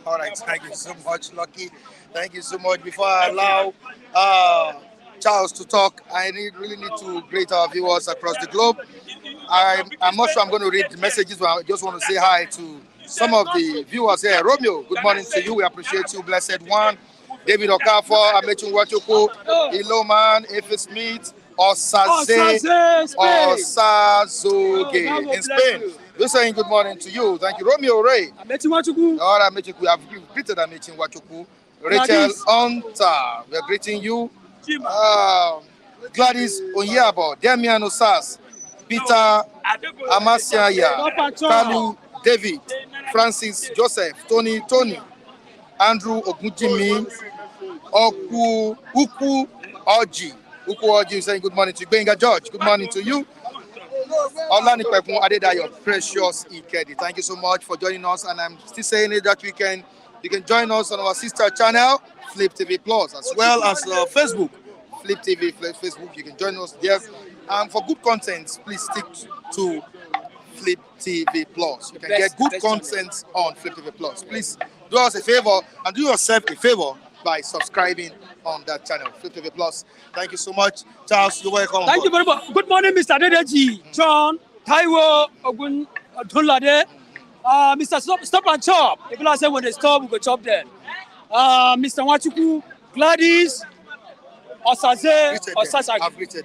All right, thank you so much, Lucky. Thank you so much. Before I allow Charles to talk, I really need to greet our viewers across the globe. I'm not sure I'm going to read the messages, but I just want to say hi to some of the viewers here. Romeo, good morning to you. We appreciate you, blessed one. David Okafor, Amechi Nwachukwu, Iloman, Efe Smith, Osaze, Osazoge in Spain. We're saying good morning to you. Thank you. Romeo Ray. Amechi Nwachukwu. All right, Amechi, we have greeted Amechi Nwachukwu. Rachel Onta, we are greeting you. Gladys Onyabo, Damian Osas, Peter Amasiaya, Kalu David, Francis Joseph, Tony, Andrew Ogunjimi, Uku Oji saying good morning to you. Benga George, good morning to you. Olani Pekun Adedayo, Precious Ikedi. Thank you so much for joining us. And I'm still saying it that you can join us on our sister channel, Flip TV Plus, as well as Facebook, Flip TV Facebook. You can join us there. And for good content, please stick to Flip TV Plus. You can get good content on Flip TV Plus. Please do us a favor and do yourself a favor by subscribing on that channel, Flip TV Plus. Thank you so much. Charles, you're welcome. Thank you very much. Good morning, Mr. Dedeji, John, Taiwo, Ogun, Dunlade, Mr. Stop and Chop. People are saying when they stop, we go chop them. Mr. Nwachukwu, Gladys, Osaze,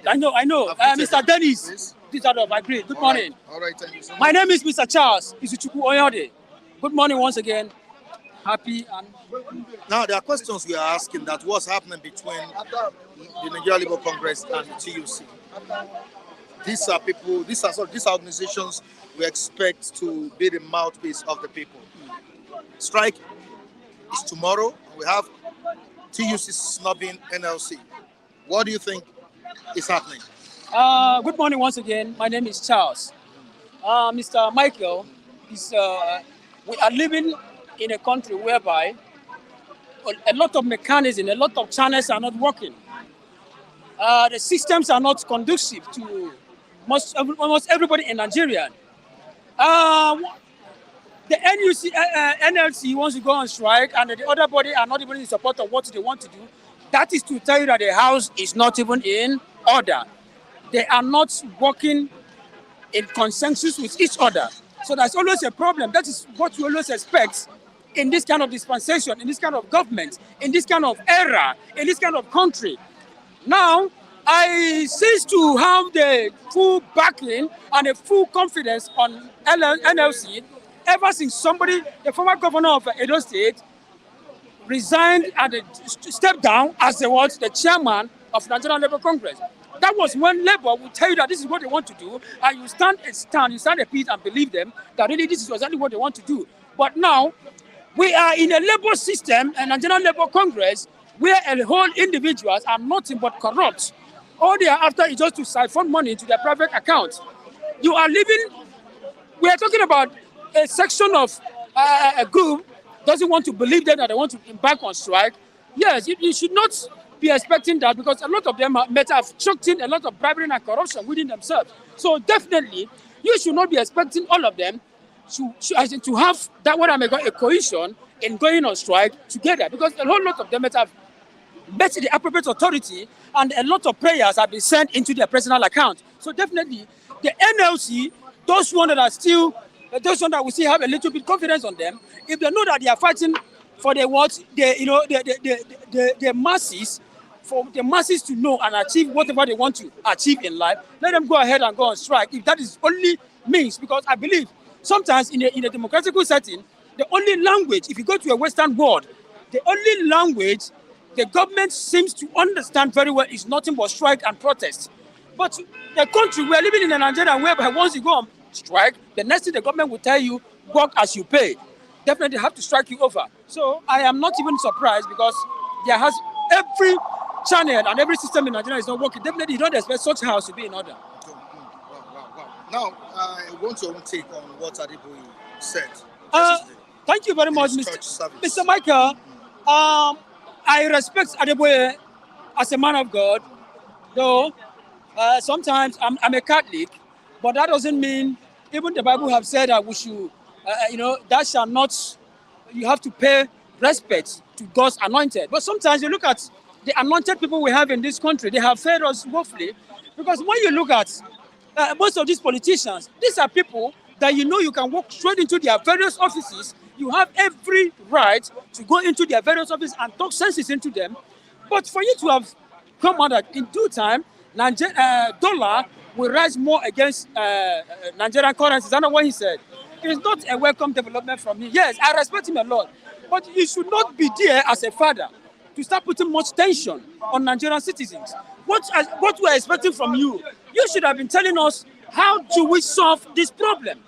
I know. Mr. Dennis, this out of agree. Good morning. All right, thank you so much. My name is Mr. Charles Isuchukwu Oyode. Good morning once again. Happy and now there are questions we are asking that what's happening between the Nigeria Labour Congress and the TUC. These are organizations we expect to be the mouthpiece of the people. Strike is tomorrow. We have TUC snubbing NLC. What do you think is happening? Good morning once again. My name is Charles. Mr. Michael, we are living in a country whereby a lot of mechanisms, a lot of channels are not working. The systems are not conducive to almost everybody in Nigeria. The NLC wants to go on strike, and the other body are not even in support of what they want to do. That is to tell you that the house is not even in order. They are not working in consensus with each other. So that's always a problem. That is what we always expect in this kind of dispensation, in this kind of government, in this kind of era, in this kind of country. Now, I cease to have the full backing and the full confidence on NLC ever since the former governor of Edo State, resigned and stepped down as the chairman of Nigerian Labour Congress. That was when Labour would tell you that this is what they want to do, and you stand a piece and believe them that really this is exactly what they want to do. But now, we are in a Labour system, and Nigerian Labour Congress, where a whole individuals are nothing but corrupt. All they are after is just to siphon money into their private accounts. We are talking about a section of a group doesn't want to believe that they want to embark on strike. Yes, you should not be expecting that, because a lot of them might have chucked in a lot of bribery and corruption within themselves. So definitely, you should not be expecting all of them to have that what I may call a cohesion in going on strike together, because a whole lot of them might have met the appropriate authority, and a lot of prayers have been sent into their personal account. So definitely, the NLC, those ones that we still have a little bit confidence on them, if they know that they are fighting for the masses, for the masses to know and achieve whatever they want to achieve in life, let them go ahead and go on strike. If that is only means, because I believe sometimes in a democratic setting, the only language, if you go to a Western world, the only language the government seems to understand very well is nothing but strike and protest. But the country, we are living in a Nigeria where once you go on strike, the next thing the government will tell you, work as you pay. Definitely have to strike you over. So I am not even surprised, because there has every channel and every system in Nigeria is not working, definitely you don't expect such a house to be in order. Wow. Now, I want your own take on what Adeboye said. Thank you very much, Mr. Michael. I respect Adeboye as a man of God, though sometimes I'm a Catholic, but that doesn't mean, even the Bible have said that we should, that shall not, you have to pay respect to God's anointed. But sometimes you look at the anointed people we have in this country, they have failed us woefully, because when you look at most of these politicians, these are people that you can walk straight into their various offices. You have every right to go into their various offices and talk senses into them. But for you to have come out that in due time, dollar will rise more against Nigerian currencies. I know what he said. It's not a welcome development from me. Yes, I respect him a lot. But you should not be there as a father to start putting much tension on Nigerian citizens. What we're expecting from you, you should have been telling us, how do we solve this problem?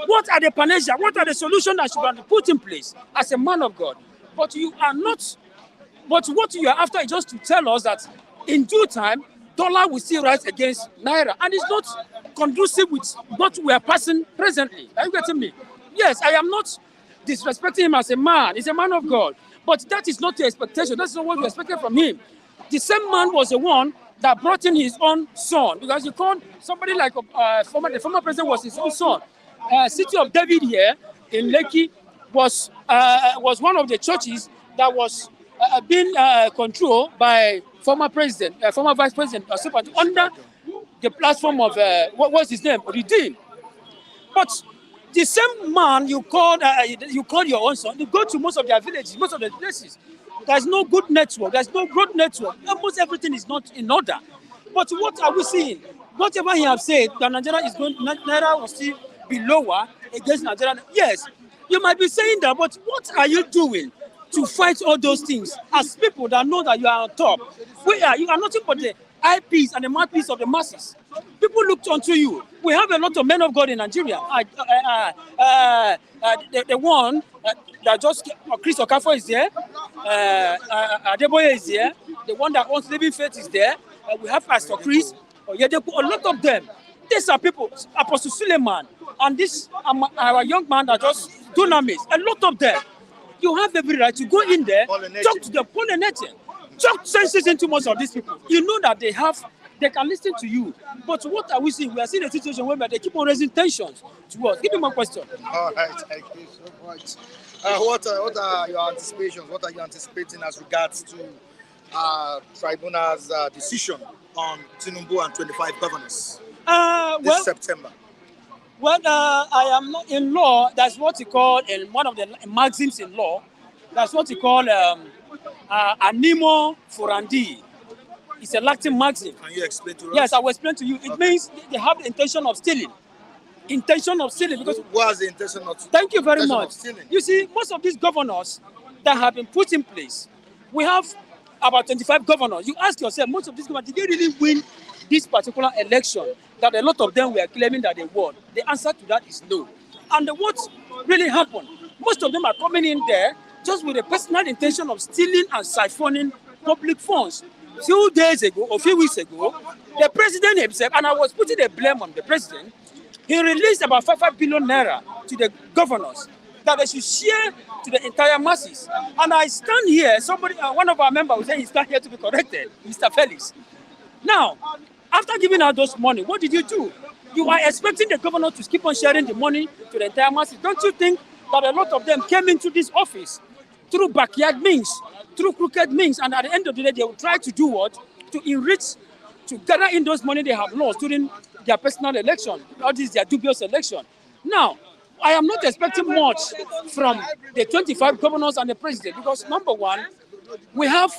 What are the panacea? What are the solutions that should be put in place as a man of God? But you are not. But what you are after is just to tell us that in due time, dollar will still rise against naira, and it's not conducive with what we are passing presently. Are you getting me? Yes, I am not disrespecting him as a man. He's a man of God, but that is not the expectation. That's not what we expected from him. The same man was the one that brought in his own son, because you called somebody like the former president was his own son. City of David here in Lekki was one of the churches that was being controlled by former vice president, under the platform of what's his name, Redeem. But the same man you call your own son, you go to most of their villages, most of the places. There's no good network. There's no broad network. Almost everything is not in order. But what are we seeing? Whatever he has said, that Nigeria is going, Naira will still be lower against Nigeria. Yes, you might be saying that, but what are you doing to fight all those things as people that know that you are on top? You are nothing but the eyepiece and the mouthpiece of the masses. People looked onto you. We have a lot of men of God in Nigeria. The one that just Chris Okafor is there. Adeboye is there. The one that owns Living Faith is there. We have Pastor Chris. A lot of them. These are people. Apostle Suleiman and this our young man that just dunamis. A lot of them. You have every right to go in there, talk to the pollinator, talk senses into most of these people. You know that they can listen to you. But what are we seeing? We are seeing a situation where they keep on raising tensions to us. Give me one question. All right, thank you so much. What are your anticipations? What are you anticipating as regards to Tribunal's decision on Tinubu and 25 governors this September? Well, I am not in law. That's what you call, in one of the maxims in law, that's what you call animo furandi. It's a Latin maxim. Can you explain to us? Yes, I will explain to you. It means they have the intention of stealing. Intention of stealing. Because what's the intention of stealing? Thank you very much. You see, most of these governors that have been put in place, we have about 25 governors. You ask yourself, most of these governors, did they really win this particular election that a lot of them were claiming that they won? The answer to that is no. And what really happened? Most of them are coming in there just with a personal intention of stealing and siphoning public funds. A few days ago, or a few weeks ago, the president himself, and I was putting the blame on the president, he released about 5 billion naira to the governors that they should share to the entire masses. And I stand here, one of our members was saying he stand here to be corrected, Mr. Felix. Now, after giving out those money, what did you do? You are expecting the governor to keep on sharing the money to the entire masses. Don't you think that a lot of them came into this office through backyard means, through crooked means, and at the end of the day, they will try to do what? To enrich, to gather in those money they have lost during their personal election, or this their dubious election. Now, I am not expecting much from the 25 governors and the president, because number one, we have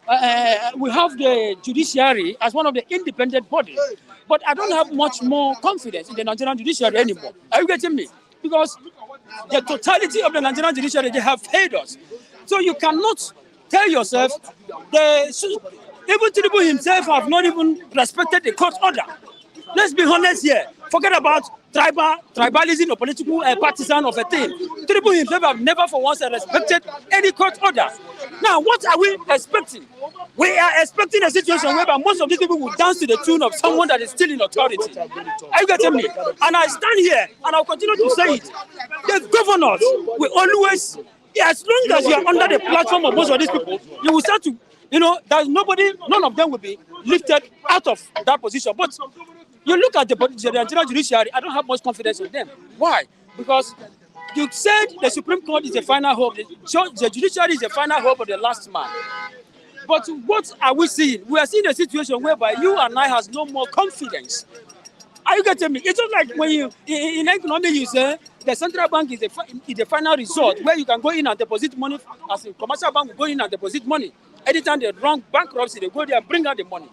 the judiciary as one of the independent bodies, but I don't have much more confidence in the Nigerian judiciary anymore. Are you getting me? Because the totality of the Nigerian judiciary, they have failed us. So you cannot tell yourself, even Tinubu himself have not even respected the court order. Let's be honest here. Forget about tribalism or political partisan of a thing. Tinubu himself have never for once respected any court order. Now, what are we expecting? We are expecting a situation whereby most of these people will dance to the tune of someone that is still in authority. Are you getting me? And I stand here and I'll continue to say it. The governors will always, as long as you are under the platform of most of these people, you will start to, there's none of them will be lifted out of that position. But you look at the Nigerian judiciary, I don't have much confidence in them. Why? Because you said the Supreme Court is the final hope. The judiciary is the final hope of the last man. But what are we seeing? We are seeing a situation whereby you and I has no more confidence. Are you getting me? It's just like when you, in economics, you say the central bank is the final resort where you can go in and deposit money, as a commercial bank will go in and deposit money. Anytime they run bankruptcy, they go there and bring out the money.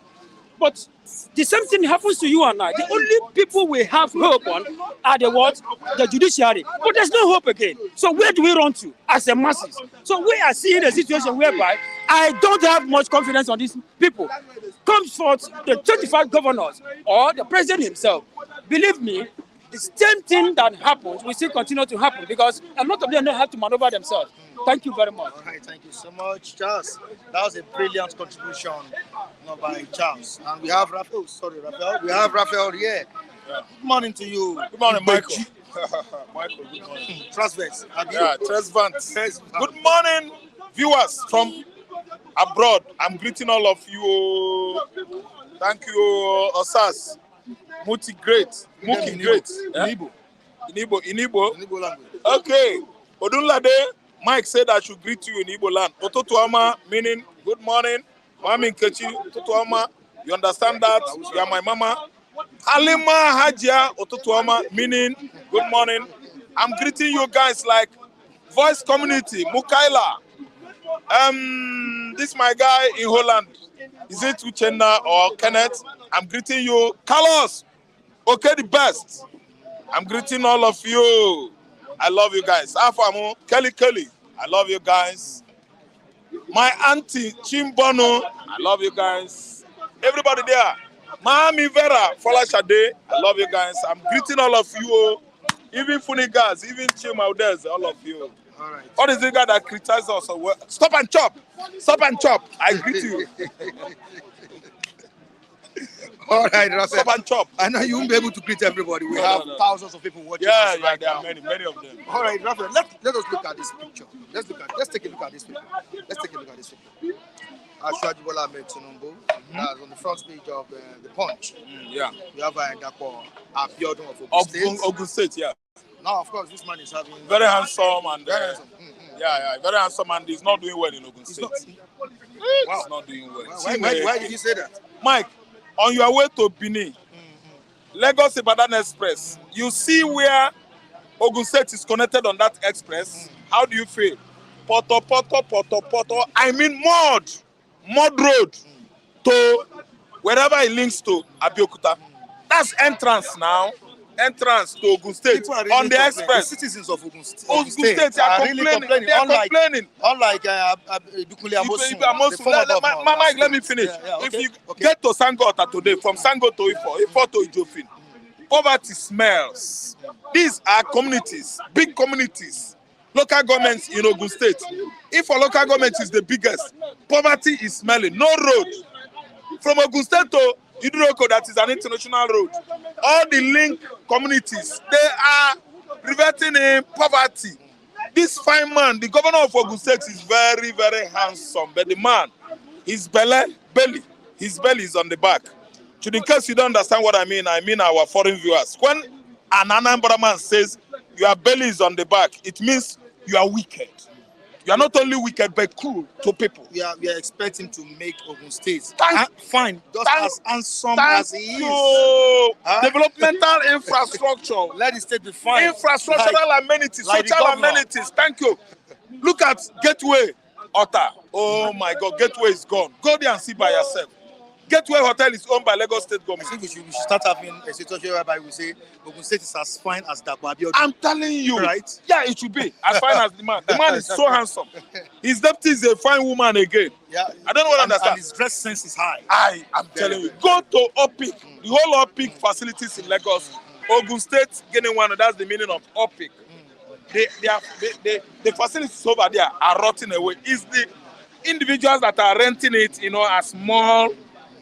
But the same thing happens to you and I. The only people we have hope on are the judiciary. But there's no hope again. So where do we run to as the masses? So we are seeing a situation whereby I don't have much confidence on these people. Comes forth the 25 governors or the president himself. Believe me, the same thing that happens will still continue to happen because a lot of them don't have to maneuver themselves. Thank you very much. All right, thank you so much, Charles. That was a brilliant contribution by Charles. And we have Raphael. Sorry, Raphael. We have Raphael here. Yeah. Good morning to you. Good morning, Michael. Michael, good morning. Transverse. Yeah, Transvant. Good morning, viewers from abroad. I'm greeting all of you. Thank you, Osas. Muti great. Muki great. Inibo language. Okay. Odunlade, Mike said I should greet you in Igbo land. Ototuama, meaning good morning. Mami Nkechi, Ototuama, you understand that? You are my mama. Halima Hajia, Ototuama, meaning good morning. I'm greeting you guys like Voice Community, Mukaila. This is my guy in Holland. Is it Uchenna or Kenneth? I'm greeting you. Carlos, okay, the best. I'm greeting all of you. I love you guys. Afamu, Kelly, I love you guys. My auntie, Chimbono, I love you guys. Everybody there. Mami Vera, Folashade, I love you guys. I'm greeting all of you. Even Funigas, even Chimaudes, all of you. All right. What is the guy that criticizes us? Stop and chop. Stop and chop. I greet you. All right, Raphael. Stop and chop. I know you won't be able to greet everybody. We have thousands of people watching. Yeah, right there now. are many of them. All right, Raphael, let us look at this picture. Let's take a look at this picture. Ashwaji Bola Ahmed Tinubu, that's on the front page of the Punch. Yeah. We have Dapo Abiodun of Ogun State. Ogun State, yeah. Now, of course, this man is having Very handsome and very handsome. yeah, very handsome, and he's not doing well in Ogun State. Wow. He's not doing well. Why did you say that? Mike, on your way to Benin, Lagos Ibadan Express, you see where Ogun State is connected on that express. How do you feel? Poto. I mean mud road to wherever it links to Abeokuta. That's entrance now. Entrance to Ogun State Really on the express. The citizens of Ogun State, are really complaining. They are complaining. Unlike Dukule Amosun. Mike, let me finish. Okay. If you get to Sangota today, from Sango to Ifo to Ijofin, poverty smells. These are communities, big communities, local governments in Ogun State. If our local government is the biggest, poverty is smelling. No road. From Ogun State to Iduroko, that is an international road. All the link communities, they are reverting in poverty. This fine man, the governor of Ogun State, is very, very handsome. But the man, his belly is on the back. In case you don't understand what I mean our foreign viewers. When an Anambra man says your belly is on the back, it means you are wicked. You are not only wicked, but cruel to people. We are expecting to make Ogun State fine, just as handsome as he is. Developmental infrastructure. Let the state be fine. Infrastructural amenities, like social amenities. Thank you. Look at Gateway, Otta. Oh my God, Gateway is gone. Go there and see by yourself. Gateway Hotel is owned by Lagos State I government. think we should start having a situation whereby we say Ogun State is as fine as Dapo Abiodun. I'm telling you, Right? Yeah, it should be as fine as the man. The man is so handsome. His deputy is a fine woman again. Yeah. I don't know what I understand. And his dress sense is high. I'm telling you, go to OPIC. The whole OPIC facilities in Lagos, Ogun State getting one. That's the meaning of OPIC. The facilities over there are rotting away. It's the individuals that are renting it, as small,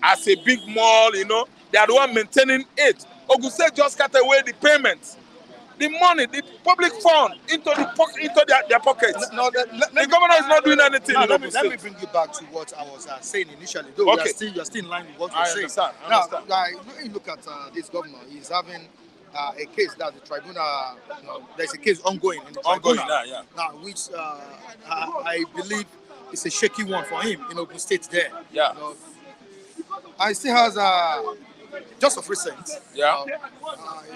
as a big mall, they are the one maintaining it. Ogun State just cut away the payments, the money, the public fund into their pockets. No, the governor is not doing anything. Let me bring you back to what I was saying initially. Though Okay. you are still in line with what I you're saying. understand. Now, when you look at this governor, he's having a case that the tribunal, there's a case ongoing in the tribunal. Now, which I believe is a shaky one for him in Ogun State there. Yeah. I still has just of recent. Yeah.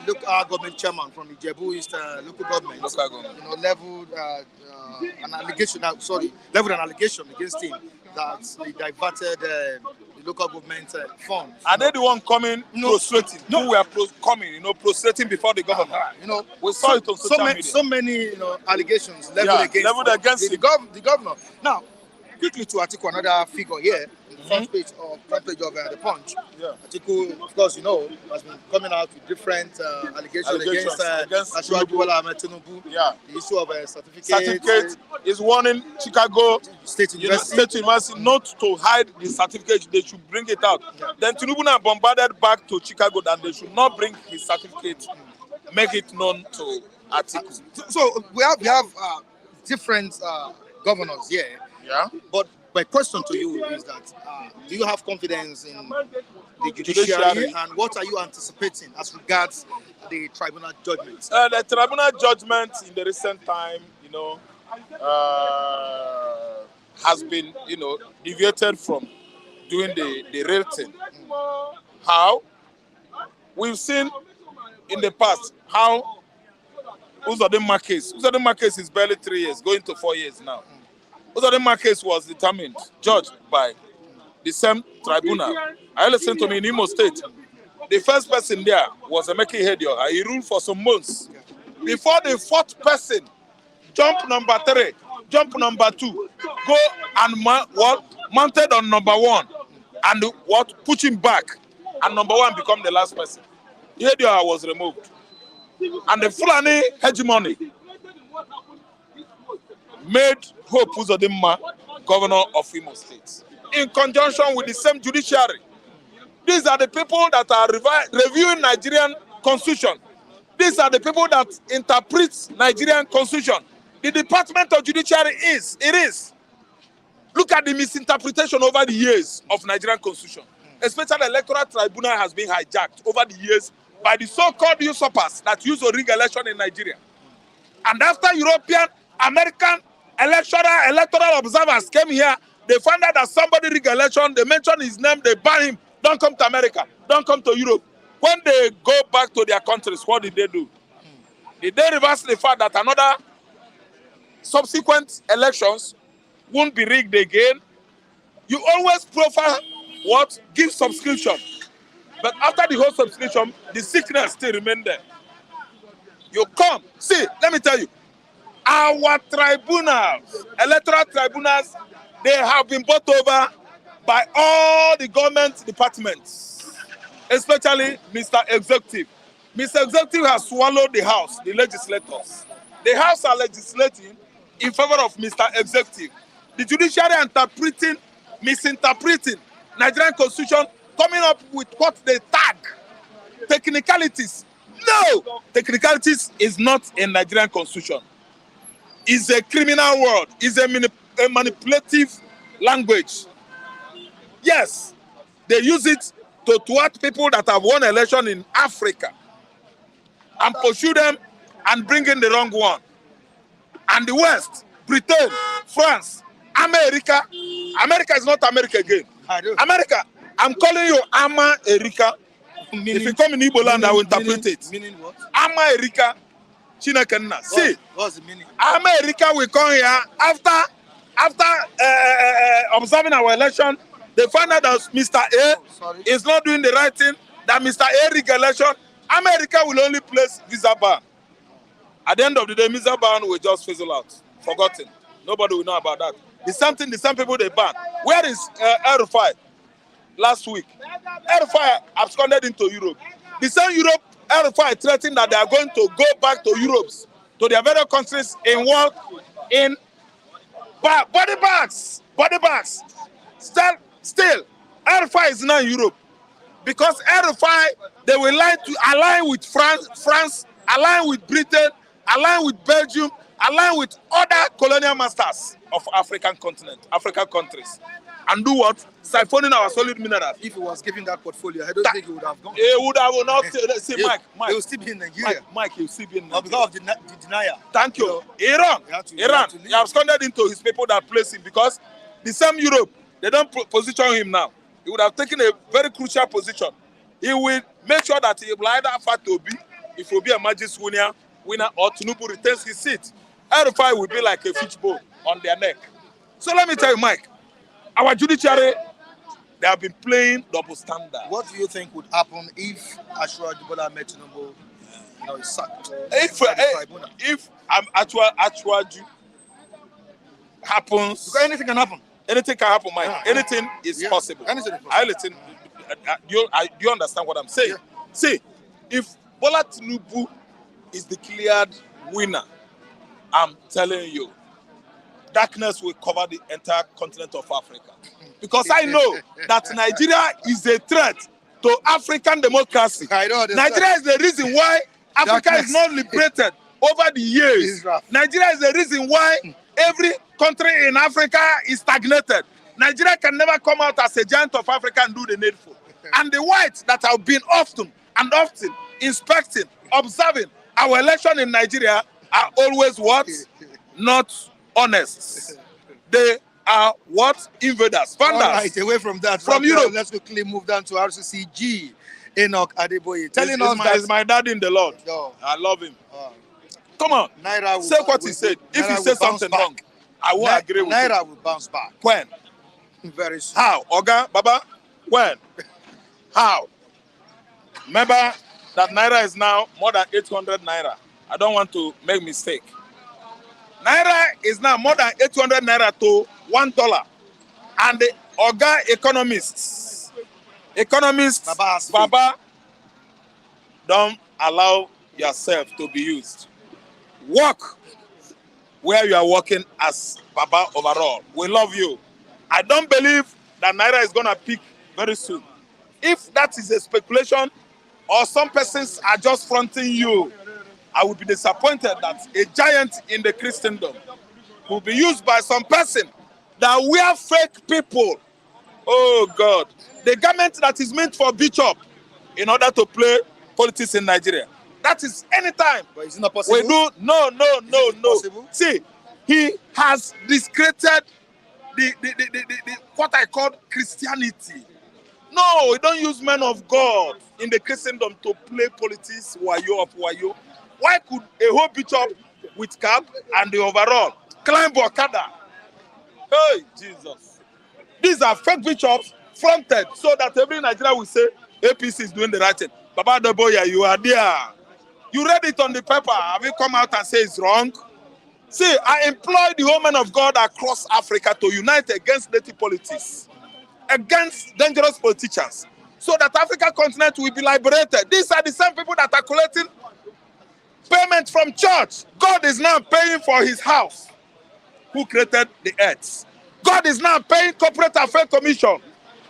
Look, our government chairman from Ijebu East local government. Leveled an allegation. Leveled an allegation against him that he diverted the local government funds. Are they the one coming prostrating? No, we are prostrating before the government. We saw it on social media. So many, allegations leveled against the governor. Now, quickly to Atiku, another figure here. Front page of the Punch. Yeah. Atiku, of course, has been coming out with different allegations against Tinubu. Yeah. The issue of certificate is warning Chicago State University not to hide the certificate. They should bring it out. Yeah. Then Tinubu now bombarded back to Chicago that they should not bring his certificate, make it known to Atiku. So we have different governors here. Yeah. But my question to you is that do you have confidence in the judiciary, and what are you anticipating as regards the tribunal judgment? The tribunal judgment in the recent time, has been, deviated from doing the real thing. How? We've seen in the past how Uzodinma case is barely 3 years, going to 4 years now. Uzodinma case was determined, judged by the same tribunal. I listened to me in Imo State. The first person there was Emeka Ihedioha. He ruled for some months. Before the fourth person, jump number 3, jump number 2, go and mounted on number 1, and put him back, and number 1 become the last person. Ihedioha was removed. And the Fulani hegemony made Hope Uzodinma governor of Imo State, in conjunction with the same judiciary. These are the people that are reviewing Nigerian constitution. These are the people that interpret Nigerian constitution. The Department of Judiciary is. Look at the misinterpretation over the years of Nigerian constitution. Especially the electoral tribunal has been hijacked over the years by the so-called usurpers that use a rig election in Nigeria. And after European, American, electoral observers came here, they found out that somebody rigged election, they mentioned his name, they ban him, don't come to America, don't come to Europe. When they go back to their countries, what did they do? Did they reverse the fact that another subsequent elections won't be rigged again? You always profile give subscription. But after the whole subscription, the sickness still remains there. You come, see, let me tell you, our tribunals, electoral tribunals, they have been bought over by all the government departments, especially Mr. Executive. Mr. Executive has swallowed the House, the legislators. The House are legislating in favor of Mr. Executive. The judiciary are misinterpreting Nigerian constitution, coming up with what they tag technicalities. No! Technicalities is not a Nigerian constitution. It's a criminal word. It's a manipulative language. Yes, they use it to thwart people that have won election in Africa and pursue them and bring in the wrong one. And the West, Britain, France, America. America is not America again. America, I'm calling you Ama Erika. If you come in Igbo land, I will interpret it. Meaning what? Ama Erika. Chinekenna. See, what's the meaning? America will come here after observing our election. They find out that Mr. A is not doing the right thing, that Mr. A regulation, America will only place visa ban. At the end of the day, visa ban will just fizzle out. Forgotten. Nobody will know about that. The same thing, the same people they ban. Where is El-Rufai? Last week, El-Rufai absconded into Europe. The same Europe, El-Rufai threatened that they are going to go back to Europe, to their various countries in work, in body bags. Still, El-Rufai is now in Europe. Because El-Rufai, they will like to align with France, align with Britain, align with Belgium, align with other colonial masters of African continent, African countries. And do what? Siphoning our solid minerals. If he was given that portfolio, I don't think he would have gone. He would have not. See, Mike. He will still be in Nigeria. Mike, he will still be in Nigeria. Because of the denier. Thank you. Iran. He absconded into his people that place him because the same Europe, they don't position him now. He would have taken a very crucial position. He will make sure that he will either fight to be, if he will be a Magis winner, or Tinubu retains his seat. El-Rufai will be like a fishbowl on their neck. So let me tell you, Mike, our judiciary, they have been playing double standard. What do you think would happen if Ashura Bola Tinubu is sacked? If Ashura happens, because anything can happen. Anything can happen, Mike. Anything is possible. Anything is possible. Do you understand what I'm saying? Yeah. See, if Bola Tinubu is declared winner, I'm telling you, darkness will cover the entire continent of Africa. Because I know that Nigeria is a threat to African democracy. Nigeria is the reason why Africa is not liberated over the years. Nigeria is the reason why every country in Africa is stagnated. Nigeria can never come out as a giant of Africa and do the needful. And the whites that have been often inspecting, observing our election in Nigeria are always what? Not honest. They are what? Invaders, vandals. All right, away from that. From Europe. Let's quickly move down to RCCG. Enoch Adeboye. Telling us that is my dad in the Lord. No. I love him. Come on. Naira say what he said. If he says something wrong, I won't agree with Naira will bounce back. When? Very soon. How? Oga, Baba? When? How? Remember that Naira is now more than 800 Naira. I don't want to make mistake. Naira is now more than 800 Naira to $1. And the Oga economists, Baba, don't allow yourself to be used. Work where you are working as Baba overall. We love you. I don't believe that Naira is going to peak very soon. If that is a speculation or some persons are just fronting you, I would be disappointed that a giant in the Christendom will be used by some person that we are fake people. Oh God. The garment that is meant for bishop in order to play politics in Nigeria. That is anytime. But is it not possible? We do no. See, he has discredited the what I call Christianity. No, we don't use men of God in the Christendom to play politics wayo of wayo. Why could a whole bishop with cap and the overall climb Okada? Hey, Jesus. These are fake bishops fronted so that every Nigeria will say APC is doing the right thing. Baba Adeboye, you are there. You read it on the paper. Have you come out and say it's wrong? See, I employ the women of God across Africa to unite against dirty politics, against dangerous politicians, so that African continent will be liberated. These are the same people that are collecting payment from church. God is now paying for his house. Who created the earth? God is now paying Corporate Affairs Commission,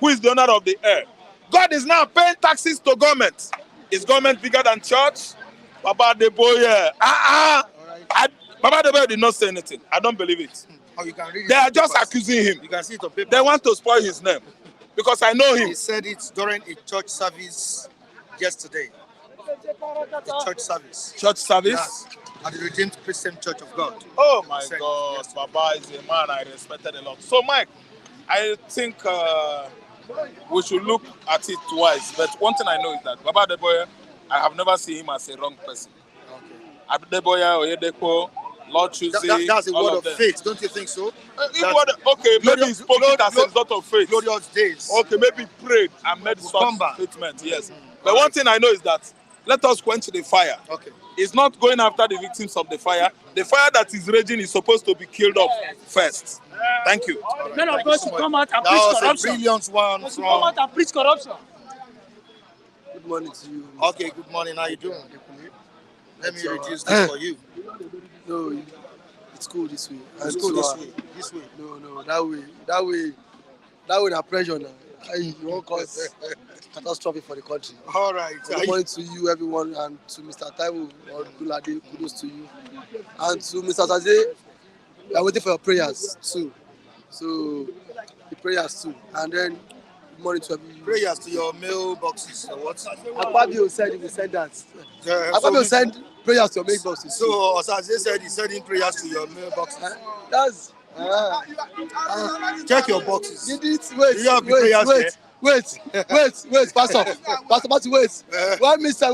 who is the owner of the earth. God is now paying taxes to government. Is government bigger than church? Baba Adeboye. Baba Adeboye did not say anything. I don't believe it. Oh, you can read it. They are just accusing him. You can see it on paper. They want to spoil his name. Because I know him. He said it during a church service yesterday. A church service. Church service? Yeah. At the Redeemed Christian Church of God. Oh my God. Yes. Baba is a man I respected a lot. So Mike, I think we should look at it twice. But one thing I know is that Baba Adeboye, I have never seen him as a wrong person. Okay. Adeboye Oyedepo Lord Tuesday, That's a all word of them. faith, don't you think so? Okay, maybe he spoke it as a result of faith. Glorious days. Okay, maybe he prayed and made come such back. statement, yes. But one thing I know is that let us quench the fire. Okay. It's not going after the victims of the fire. The fire that is raging is supposed to be killed off first. Thank you. Men of God should come out and That preach was a corruption. brilliant one They should come out from. and preach corruption. Good morning to you. Okay, good morning. How you doing? Let me reduce this for you. No, it's cool this way. Let's And go so, this way. This way. No, that way, na pressure now. You won't cause catastrophe for the country. All right. Good morning to you, everyone, and to Mr. Taiwo or Dulade, kudos to you. And to Mr. Saze, we are waiting for your prayers too. So, the prayers too. And then, good morning to everyone. Prayers to your mailboxes or what? Akpabio said he will send that. Yeah, Akpabio send prayers to your mailboxes. So, Osaze said he's sending prayers to your mailboxes. That's Check your boxes. did it wait, You have the prayers wait, Pastor, wait. Why Mr.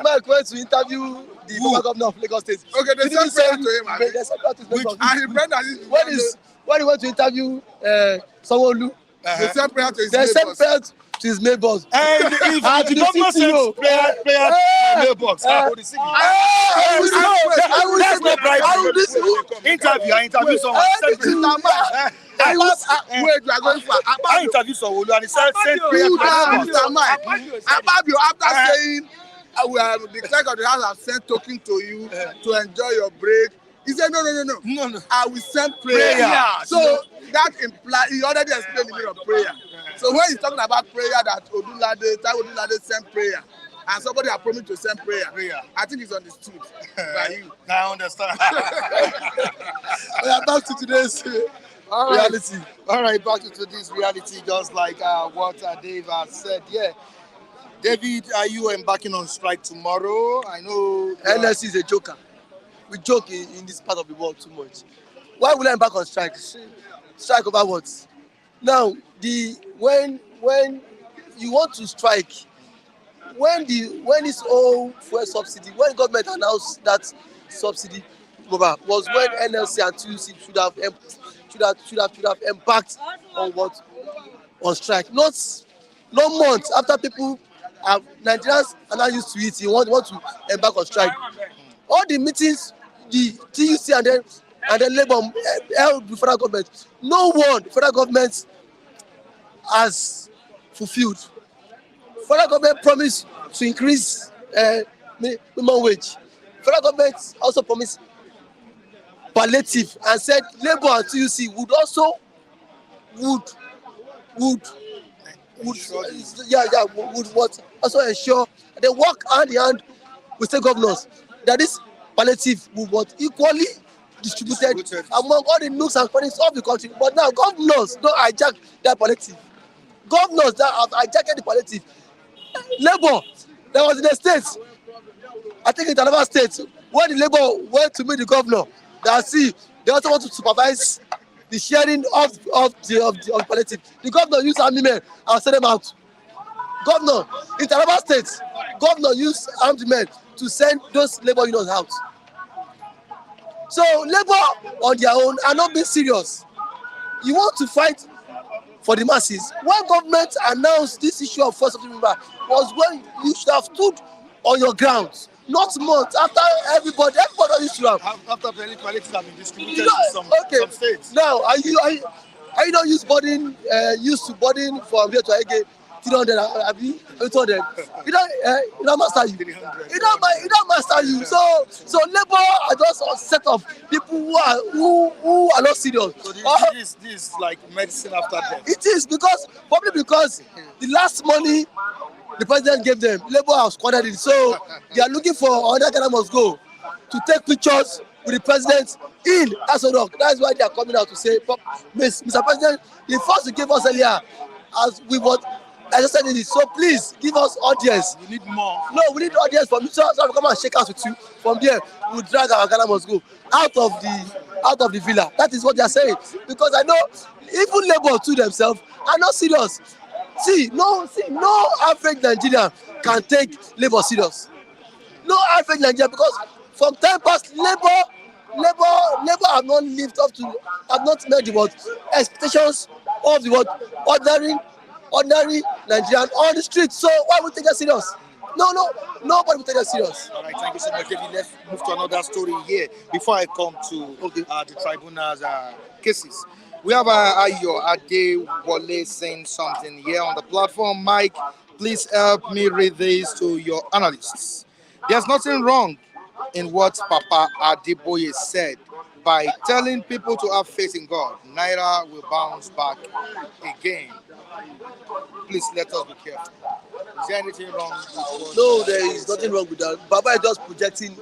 Mike went to interview the former governor of Lagos State? Okay, they Didn't sent he prayer to him. They sent prayer to his mailbox. And he prayed that this When he went to interview Sanwo-Olu, they sent prayer to his they sent neighbors. prayer to his mailbox. And if And the the governor CTO. sends prayer to your mailbox, how would That's not bribery. Interview. I interview someone. Wait, you are going for I interview someone and he said send prayer to your mailbox. Mr. Mike. Akpabio, after saying the clerk of the house have sent token to you to enjoy your break, he said no. No. I will send prayer. So that implies he already explained the meaning of prayer. So when he's talking about prayer, that Taiwo Odunlade sent prayer, and somebody has promised to send prayer, I think it's understood by you. I understand. Back to today's reality. All right, back to today's reality, just like what Dave has said. Yeah. David, are you embarking on strike tomorrow? I know. NLC is a joker. We joke in this part of the world too much. Why would I embark on strike? Strike over what? Now, when you want to strike, when this whole fuel subsidy, when government announced that subsidy was when NLC and TUC should have embarked on what? On strike. Not months after people have Nigerians are not used to it. You want to embark on strike. All the meetings, the TUC and then Labour held with federal government. No one federal government has fulfilled. Federal government promised to increase minimum wage. Federal government also promised palliative and said Labour and TUC would also ensure that they work hand in hand with state governors that this palliative would what equally distributed among all the nooks and crannies of the country. But now governors don't hijack that palliative. Governors that have hijacked the palliative. Labour that was in the states, I think in another state, when the Labour went to meet the governor, they also want to supervise the sharing of the palliative. The governor used army men and send them out. Governor in Taraba State, governor used armed men to send those Labour unions out. So Labour on their own are not being serious. You want to fight for the masses. When government announced this issue of first subsidy was when you should have stood on your grounds, not months after everybody used to have. After palliatives have been distributed to some states. Now, are you not used to boarding from here to Ege 300? Have you 200? It don't master you. It don't master you. So Labour are just a set of people who are not serious. So this is like medicine after death. It is probably because the last money the president gave them, Labour have squandered it. So they are looking for another Ghana must go to take pictures with the president in Aso Rock. That's why they are coming out to say, Mr. President, the first you gave us earlier, as we what I just said it. So please give us audience. We need more. No, we need audience from you. So we come and shake hands with you. From there, we'll drag our Ghana must go out of the villa. That is what they are saying. Because I know even Labour to themselves are not serious. No average Nigerian can take Labour serious. No average Nigerian, because from time past Labour Labor have not lived up to, have not met the what expectations of the what ordinary Nigerian on the street. So why would we take us serious? Nobody will take us serious. All right, thank you so much, David. Let's move to another story here before I come to the tribunal's cases. We have Ayo Adewale saying something here on the platform. Mike, please help me read this to your analysts. There's nothing wrong in what Papa Adeboye said by telling people to have faith in God. Naira will bounce back again. Please let us be careful. Is there anything wrong with what? No, there is nothing wrong with that. Baba is just projecting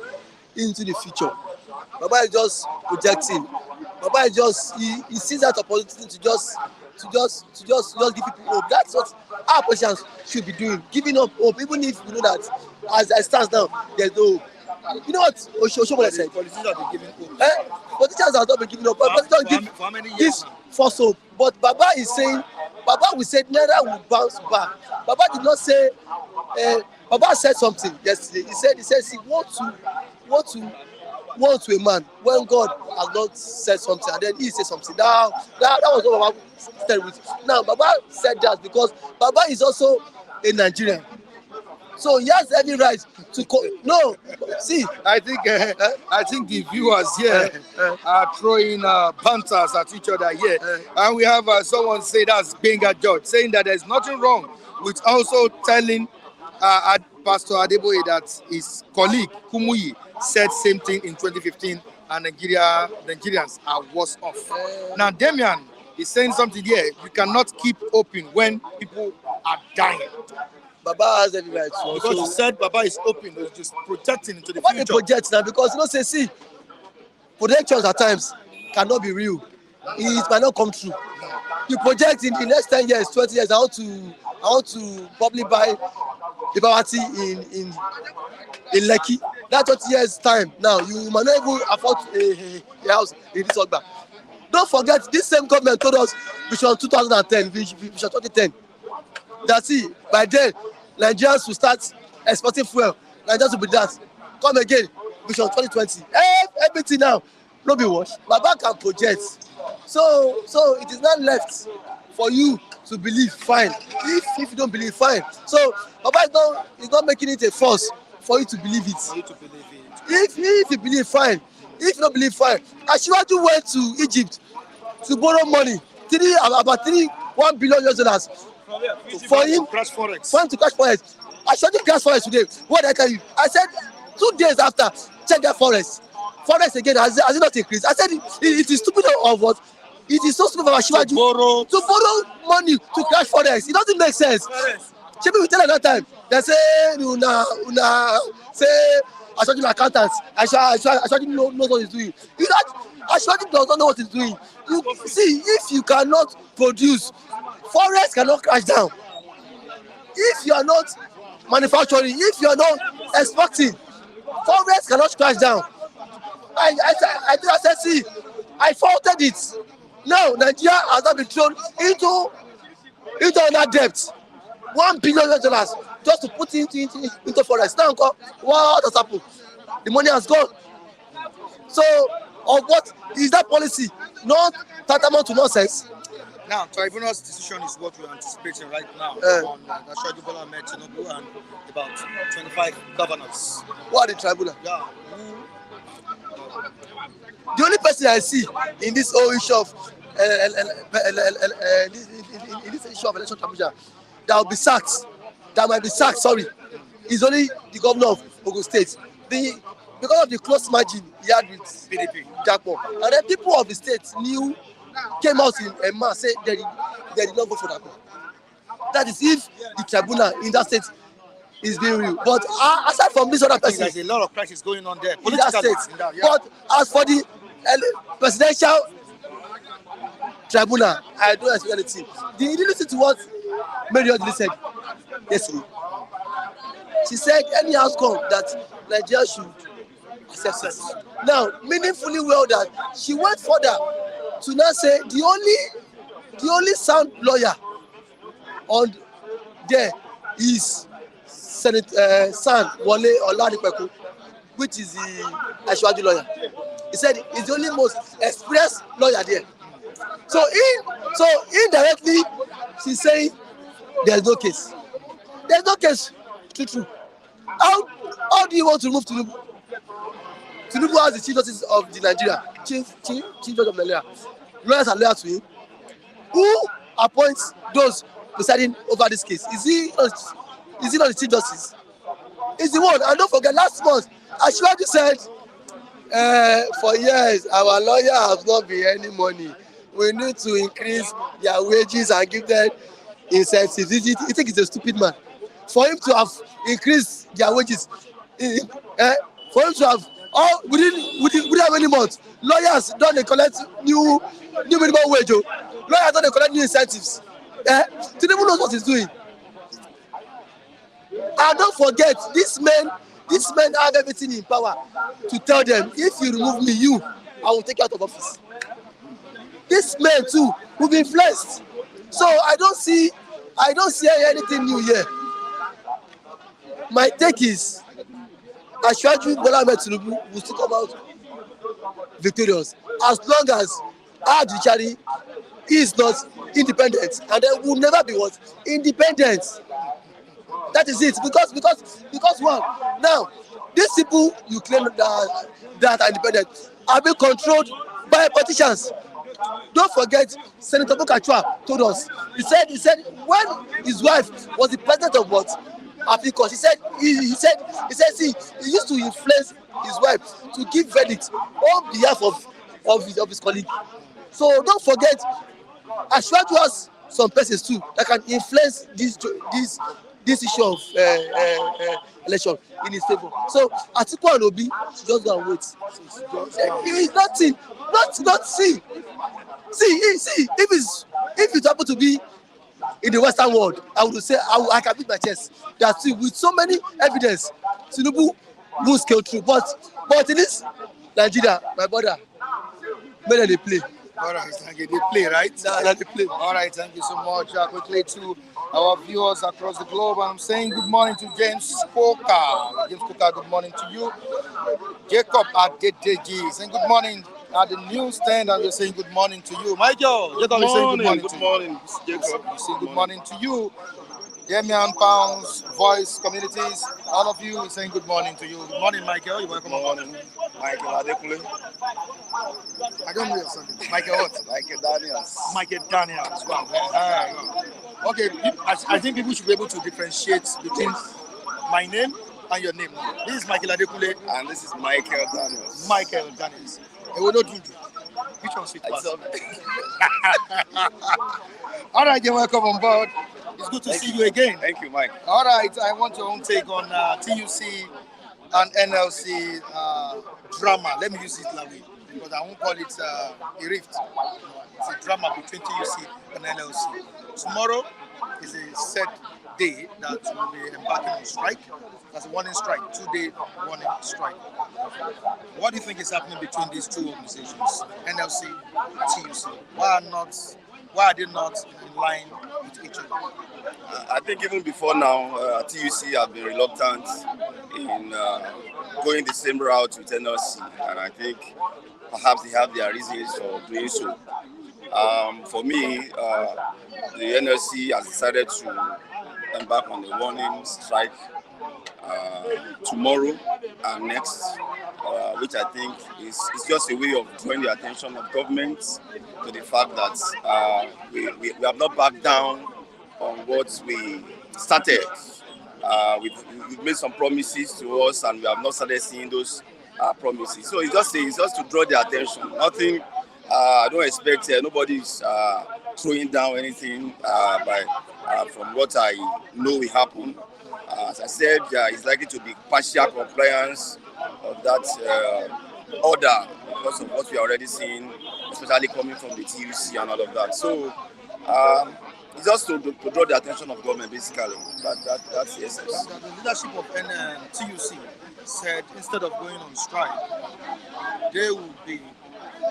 into the future. Baba is just projecting. Baba is just he sees that opportunity to just give people hope. That's what our politicians should be doing, giving up hope, even if you know that as it stands now, there's no hope. You know what Oshobola said? Politicians have been giving hope. Politicians have not been giving up. For how many years? This false hope. But Baba is saying, Baba will say Naira will bounce back. Baba did not say. Baba said something yesterday. He said, see, what to a man when God has not said something and then he said something. That was what Baba said with. Now Baba said that because Baba is also a Nigerian. So he has every right to no. See, I think the viewers here are throwing banters at each other here, and we have someone say that's Benga George saying that there's nothing wrong with also telling Pastor Adeboye that his colleague Kumuyi said same thing in 2015, and Nigerians are worse off. Now Damian is saying something here. You cannot keep open when people are dying. Baba has every right to. Because you said Baba is open, just projecting into the future. What they project now? Because see, projections at times cannot be real. It might not come true. You project in the next 10 years, 20 years. I want to probably buy a property in Lekki. That 20 years time. Now you might not even afford a house in this Ogba. Don't forget, this same government told us vision 2010, vision 2010. That's it. By then, Nigerians will start exporting fuel. Nigerians will be that. Come again, vision 2020. Everything now, no be washed. Baba can project. So it is not left for you to believe, fine. If you don't believe, fine. So Baba is not making it a force for you to believe it. If you believe, fine. If you don't believe, fine. Asiwaju went to Egypt to borrow money, about $1 billion. For him to crash forex. I showed him crash forex today. What did I tell you? I said 2 days after, check that forex again has it not increased? I said it is stupid of what? It is so stupid of Asiwaju to borrow money to crash forex. It doesn't make sense. People will tell at that time. They say una say Asiwaju accountants. Asiwaju knows what he's doing. Asiwaju does not know what he's doing. You see, if you cannot produce, forex cannot crash down. If you are not manufacturing, if you are not exporting, forex cannot crash down. I said, see, I faulted it. Now Nigeria has not been thrown into another debt. $1 billion just to put into forex. Now what has happened? The money has gone. So, of what is that policy? Not tantamount to nonsense. Now, tribunal's decision is what we're anticipating right now on Bola Ahmed Tinubu and about 25 governors. What are the tribunal? Yeah. The only person I see in this whole issue of election tribunal that will be sacked, that might be sacked, is only the governor of Ogun State. Because of the close margin he had with PDP, Jackpot. And then people of the state came out in a mass say they did not vote for that. That is if the tribunal in that state is being real. But aside from this other person, there's a lot of crisis going on there. In that state. But as for the presidential tribunal, I don't expect anything. Did you listen to what Mary Odili said yesterday? She said any outcome that Nigeria should accept it. Now, meaningfully well that she went further to now say the only sound lawyer on there is Senator San Wole Oladipeku, which is the Asiwaju lawyer. He said he's the only most experienced lawyer there. So indirectly, she's saying there's no case. There's no case. True. How do you want to remove Tinubu? Tinubu has the chief justice of the Nigeria, chief judge of Nigeria. Lawyers are loyal to him. Who appoints those presiding over this case? Is he not the chief justice? He's the one. And don't forget, last month, Ashwaju said, for years, our lawyer has not been any money. We need to increase their wages and give them incentives. You think he's a stupid man? For him to have increased their wages, for him to have within how many months, lawyers don't collect new minimum wage. Lawyers don't collect new incentives. Tinubu knows what he's doing. And don't forget, these men have everything in power to tell them, if you remove me, I will take you out of office. These men too will be influenced. So I don't see anything new here. My take is, Ashwaju Bola Ahmed Tinubu will still come out victorious as long as our judiciary is not independent, and they will never be what? Independent. That is it. Because one, now these people you claim that are independent are being controlled by politicians. Don't forget, Senator Bukachua told us. He said when his wife was the president of what? Africa, he said see, he used to influence his wife to give verdict on behalf of his colleague. So don't forget, Ashwaju has some persons too that can influence this issue of election in his favor. So Atiku and Obi should just go and wait. It's nothing. Not see. If it happen to be in the Western world, I would say I can beat my chest that with so many evidence, Tinubu will scale through. But in this Nigeria, my brother, where they play. All right, thank you. They play, right? Nah, they play. All right, thank you so much. Quickly to our viewers across the globe, I'm saying good morning to James Coker. James Coker, good morning to you. Jacob Adedeji saying good morning at the newsstand, and we're saying good morning to you. Michael, Jacob is saying good morning to you. Good morning, Jacob. We say good morning to you. Damian Pounds, Voice Communities, all of you is saying good morning to you. Good morning, Michael. You're welcome. Good morning, Michael Adekule. I don't know your son. Michael what? Michael Daniels. Michael Daniels. Wow. Okay, I think people should be able to differentiate between my name and your name. This is Michael Adekule. And this is Michael Daniels. Michael Daniels. And we don't do which one sweet pass? All right, you're welcome on board. It's good to see you again. Thank you, Mike. All right, I want your own take on TUC and NLC drama. Let me use it that way because I won't call it a rift. It's a drama between TUC and NLC. Tomorrow is a set day that will be embarking on strike. That's a warning strike, 2-day warning strike. What do you think is happening between these two organizations, NLC and TUC? Why are they not in line with each other? I think even before now, TUC have been reluctant in going the same route with NLC, and I think perhaps they have their reasons for doing so. For me, the NLC has decided to embark on a warning strike tomorrow and next, which I think is just a way of drawing the attention of government to the fact that we have not backed down on what we started. We've made some promises to us, and we have not started seeing those promises. So it's just to draw the attention. Nothing. I don't expect nobody's throwing down anything from what I know will happen. As I said, it's likely to be partial compliance of that order because of what we are already seeing, especially coming from the TUC and all of that. So it's just to draw the attention of government, basically. That's the essence. The leadership of TUC said instead of going on strike, they will be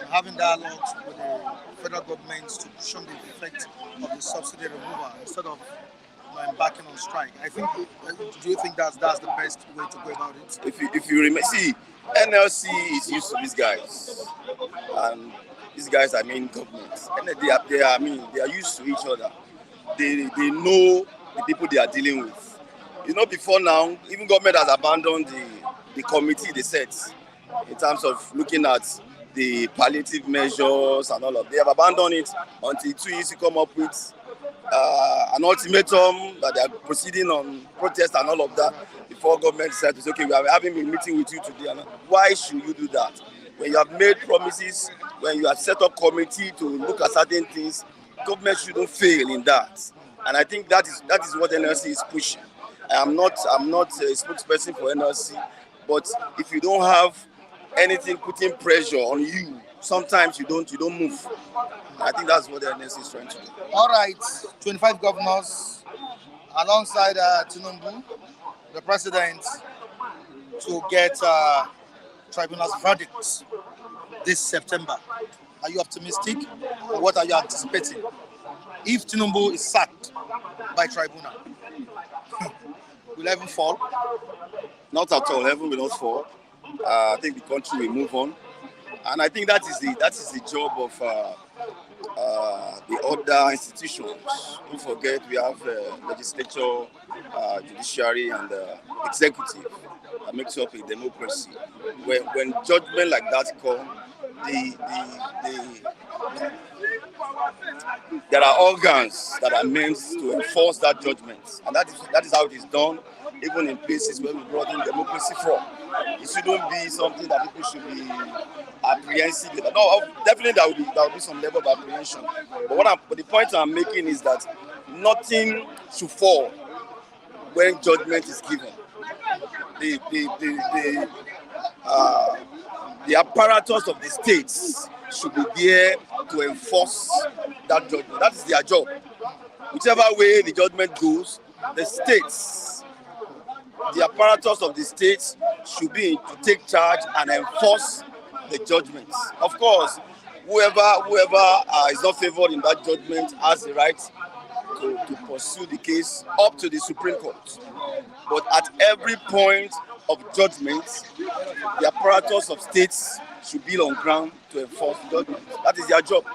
having dialogues with the federal government to cushion the effect of the subsidy removal instead of embarking on strike. I think. Do you think that's the best way to go about it? If you remember, see, NLC is used to these guys, and these guys are main government, and they are used to each other. They know the people they are dealing with. Before now, even government has abandoned the committee they set in terms of looking at the palliative measures and all of. They have abandoned it until 2 years to come up with an ultimatum that they are proceeding on protest and all of that before government said, okay, we are having a meeting with you today. And why should you do that? When you have made promises, when you have set up committee to look at certain things, government shouldn't fail in that. And I think that is what NLC is pushing. I'm not a spokesperson for NLC, but if you don't have anything putting pressure on you, sometimes you don't move. I think that's what the NLC is trying to do. All right, 25 governors alongside Tinubu, the president, to get tribunal's verdicts this September. Are you optimistic? Or what are you anticipating? If Tinubu is sacked by tribunal, will heaven fall? Not at all. Heaven will not fall. I think the country will move on, and I think that is the job of the other institutions. Don't forget, we have legislature, judiciary, and executive that makes up a democracy. When judgment like that come, there are organs that are meant to enforce that judgment, and that is how it is done. Even in places where we brought in democracy from, it shouldn't be something that people should be apprehensive. No, definitely there will be some level of apprehension. But the point I'm making is that nothing should fall when judgment is given. The apparatus of the states should be there to enforce that judgment. That is their job. Whichever way the judgment goes, the states, the apparatus of the states should be to take charge and enforce the judgments. Of course, whoever is not favored in that judgment has the right to pursue the case up to the Supreme Court. But at every point of judgment, the apparatus of states should be on ground to enforce judgment. That is their job.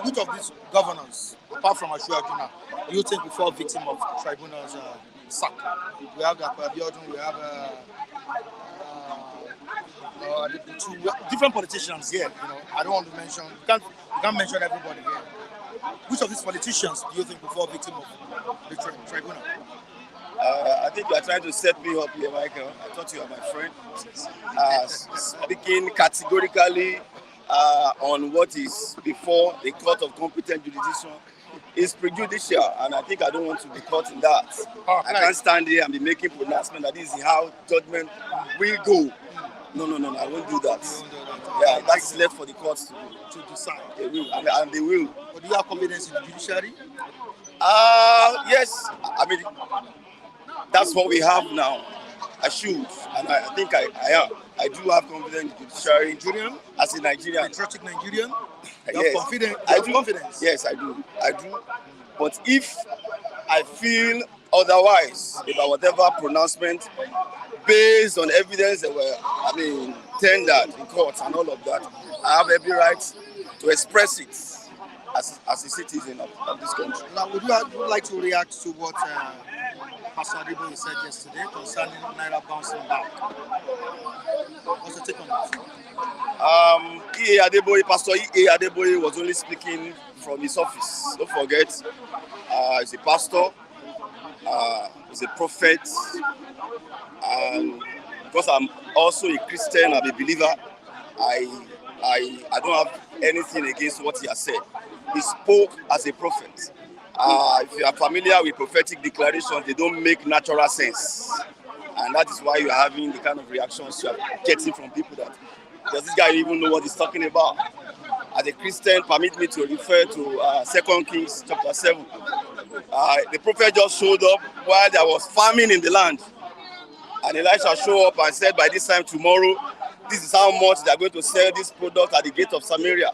Which of these governors, apart from Ashuajuna, do you think will fall victim of tribunal's sack? We have Abiodun, we have the two different politicians here. I don't want to mention. You can't mention everybody here. Which of these politicians do you think will fall victim of the tribunal? I think you are trying to set me up here, Michael. I thought you were my friend. Speaking categorically on what is before the court of competent jurisdiction is prejudicial, and I think I don't want to be caught in that. I can't stand here and be making pronouncement that this is how judgment will go. No, I won't do that. Yeah, that's left for the courts to decide. They will, and they will. But do you have confidence in the judiciary? Yes. I mean, that's what we have now. I should, and I think I am. I do have confidence in the judiciary. Nigerian? As a Nigerian. Patriotic Nigerian? Yes. I do confidence. Yes, I do. But if I feel otherwise about whatever pronouncement based on evidence that were, tendered in court and all of that, I have every right to express it as a citizen of this country. Now, would you like to react to what Pastor Adeboye said yesterday concerning Naira bouncing back? What's your take on that? Pastor E.A. Adeboye was only speaking from his office. Don't forget, he's a pastor, he's a prophet, and because I'm also a Christian, I'm a believer, I don't have anything against what he has said. He spoke as a prophet. If you are familiar with prophetic declarations, they don't make natural sense. And that is why you are having the kind of reactions you are getting from people that, does this guy even know what he's talking about? As a Christian, permit me to refer to 2 Kings chapter 7. The prophet just showed up while there was famine in the land. And Elisha showed up and said, by this time tomorrow, this is how much they are going to sell this product at the gate of Samaria.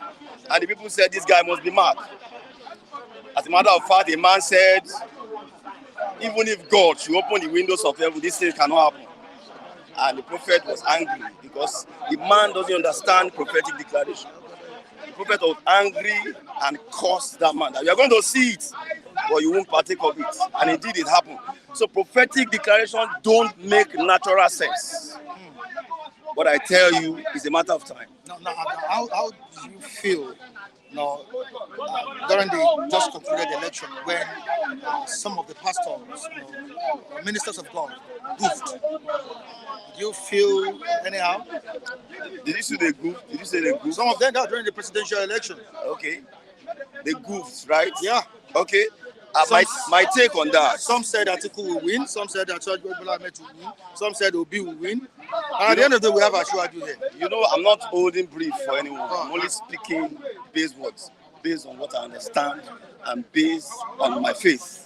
And the people said, this guy must be mad. As a matter of fact, the man said, even if God should open the windows of heaven, this thing cannot happen. And the prophet was angry because the man doesn't understand prophetic declaration. The prophet was angry and cursed that man that you are going to see it, but you won't partake of it. And indeed it happened. So prophetic declaration don't make natural sense. What I tell you is a matter of time. Now, how do you feel now during the just concluded election when some of the pastors, ministers of God, goofed? Do you feel anyhow? Did you say they goofed? Did you say they goofed? Some of them that during the presidential election. Okay. They goofed, right? Yeah. Okay. My take on that. Some said Atiku will win. Some said that Bola Ahmed will win. Some said Obi will win. And at the end of the day, we have Ashwaju here. You know, I'm not holding brief for anyone. I'm only speaking based on what I understand and based on my faith.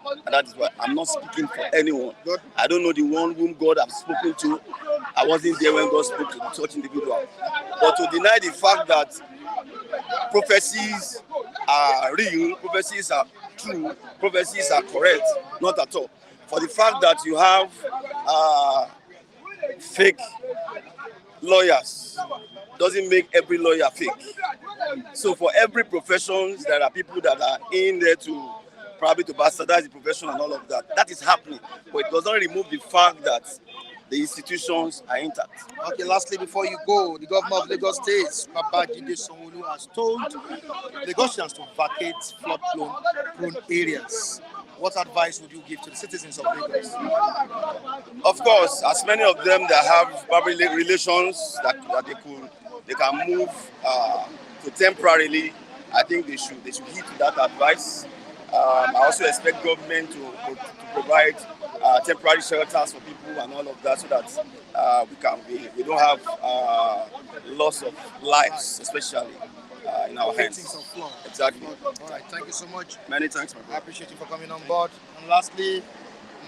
And that is why I'm not speaking for anyone. I don't know the one whom God has spoken to. I wasn't there when God spoke to such individual. But to deny the fact that prophecies are real, prophecies are true, prophecies are correct, not at all. For the fact that you have fake lawyers doesn't make every lawyer fake. So for every profession, there are people that are in there to probably to bastardize the profession and all of that. That is happening, but it does not remove the fact that the institutions are intact. Okay, lastly, before you go, the governor of Lagos State, Babajide Sanwo-Olu, has told Lagosians to vacate flood-prone areas. What advice would you give to the citizens of Lagos? Of course, as many of them that have probably relations that they can move to temporarily, I think they should heed to that advice. I also expect government to provide temporary shelters for people and all of that, so that we don't have loss of lives, especially in our hands. Exactly. All right, thank you so much. Many thanks, my brother. I appreciate you for coming on board. And lastly,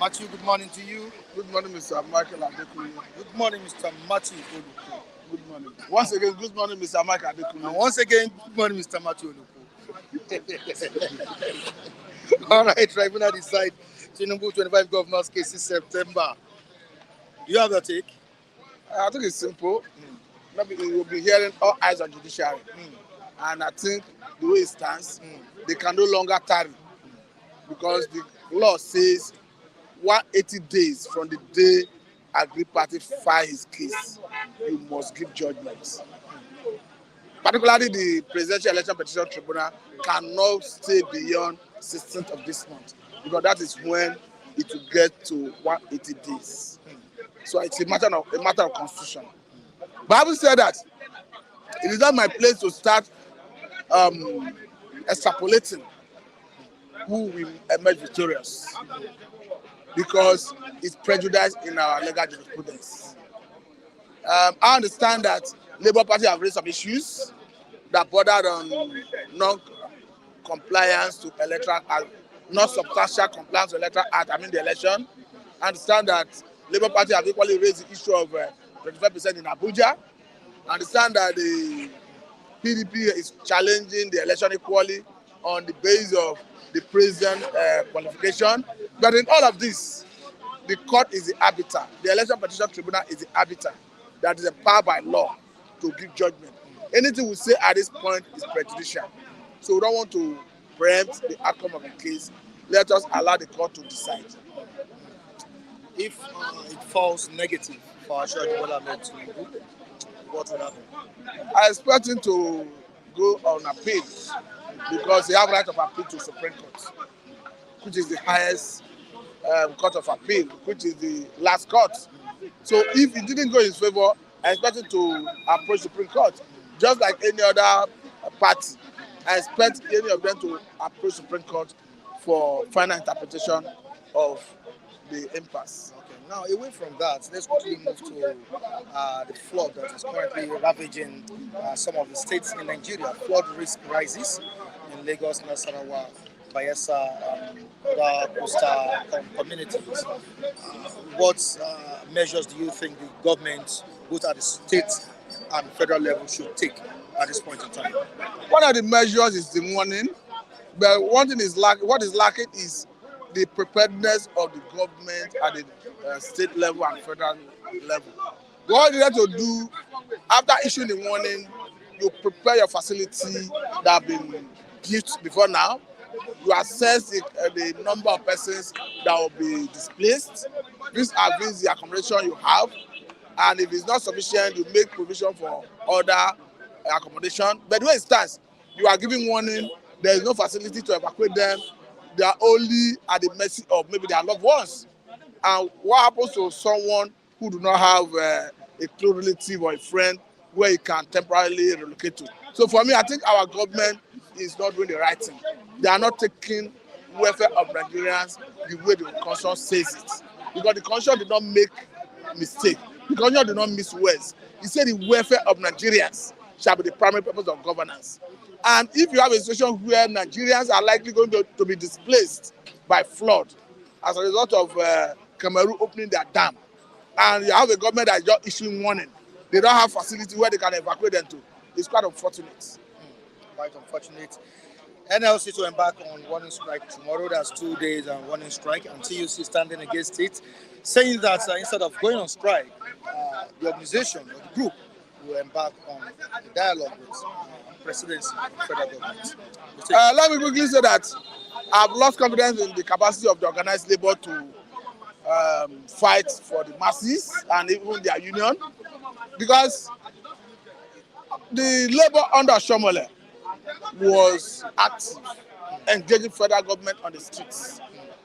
Matthew, good morning to you. Good morning, Mr. Michael Adekunle. Good morning, Mr. Matthew Oluko. Good morning. Once again, good morning, Mr. Michael Adekunle. And once again, good morning, Mr. Matthew Oluko. All right, tribunal decide Tinubu 25 governors cases September. You have your take? I think it's simple. Maybe we will be hearing all eyes on judiciary. And I think the way it stands, they can no longer tarry, because the law says 180 days from the day aggrieved party file his case, you must give judgment. Particularly the Presidential Election Petition Tribunal cannot stay beyond 16th of this month, because that is when it will get to 180 days. So it's a matter of constitution. But having said that, it is not my place to start extrapolating who will emerge victorious, because it's prejudice in our legal jurisprudence. I understand that Labour Party have raised some issues that bordered on non-compliance to electoral act, not substantial compliance to electoral act, the election. I understand that Labour Party have equally raised the issue of 25% in Abuja. I understand that the PDP is challenging the election equally on the basis of the president qualification. But in all of this, the court is the arbiter. The Election Petition Tribunal is the arbiter that is empowered by law to give judgment. Anything we say at this point is prejudicial. So we don't want to preempt the outcome of the case. Let us allow the court to decide. If it falls negative for Bola Ahmed Tinubu, what will happen? I expect him to go on appeal, because he have right of appeal to Supreme Court, which is the highest court of appeal, which is the last court. So if it didn't go in his favor, I expect him to approach Supreme Court, just like any other party. I expect any of them to approach Supreme Court for final interpretation of the impasse. Okay, now away from that, let's quickly move to the flood that is currently ravaging some of the states in Nigeria. Flood risk rises in Lagos, Nasarawa, Bayelsa, other coastal communities. What measures do you think the government, both at the state and federal level, should take at this point in time? One of the measures is the warning, but one thing is what is lacking is the preparedness of the government at the state level and federal level. What you have to do after issuing the warning, you prepare your facility that have been built before now. You assess the number of persons that will be displaced. This against the accommodation you have, and if it's not sufficient, you make provision for other accommodation. But when it stands, you are giving warning. There is no facility to evacuate them. They are only at the mercy of maybe their loved ones. And what happens to someone who do not have a close relative or a friend where he can temporarily relocate to? So for me, I think our government is not doing the right thing. They are not taking welfare of Nigerians the way the constitution says it. Because the constitution did not make mistake. The constitution did not miss words. He said the welfare of Nigerians shall be the primary purpose of governance. And if you have a situation where Nigerians are likely going to be displaced by flood as a result of Cameroon opening their dam, and you have a government that is just issuing warning, they don't have facility where they can evacuate them to, it's quite unfortunate. Quite unfortunate. NLC to embark on warning strike tomorrow. That's 2 days and warning strike, and TUC standing against it, saying that instead of going on strike, the organization or the group will embark on a dialogue with presidency and federal government. Let me quickly say that I've lost confidence in the capacity of the organized labor to fight for the masses and even their union, because the labor under Shomole was active, engaging federal government on the streets.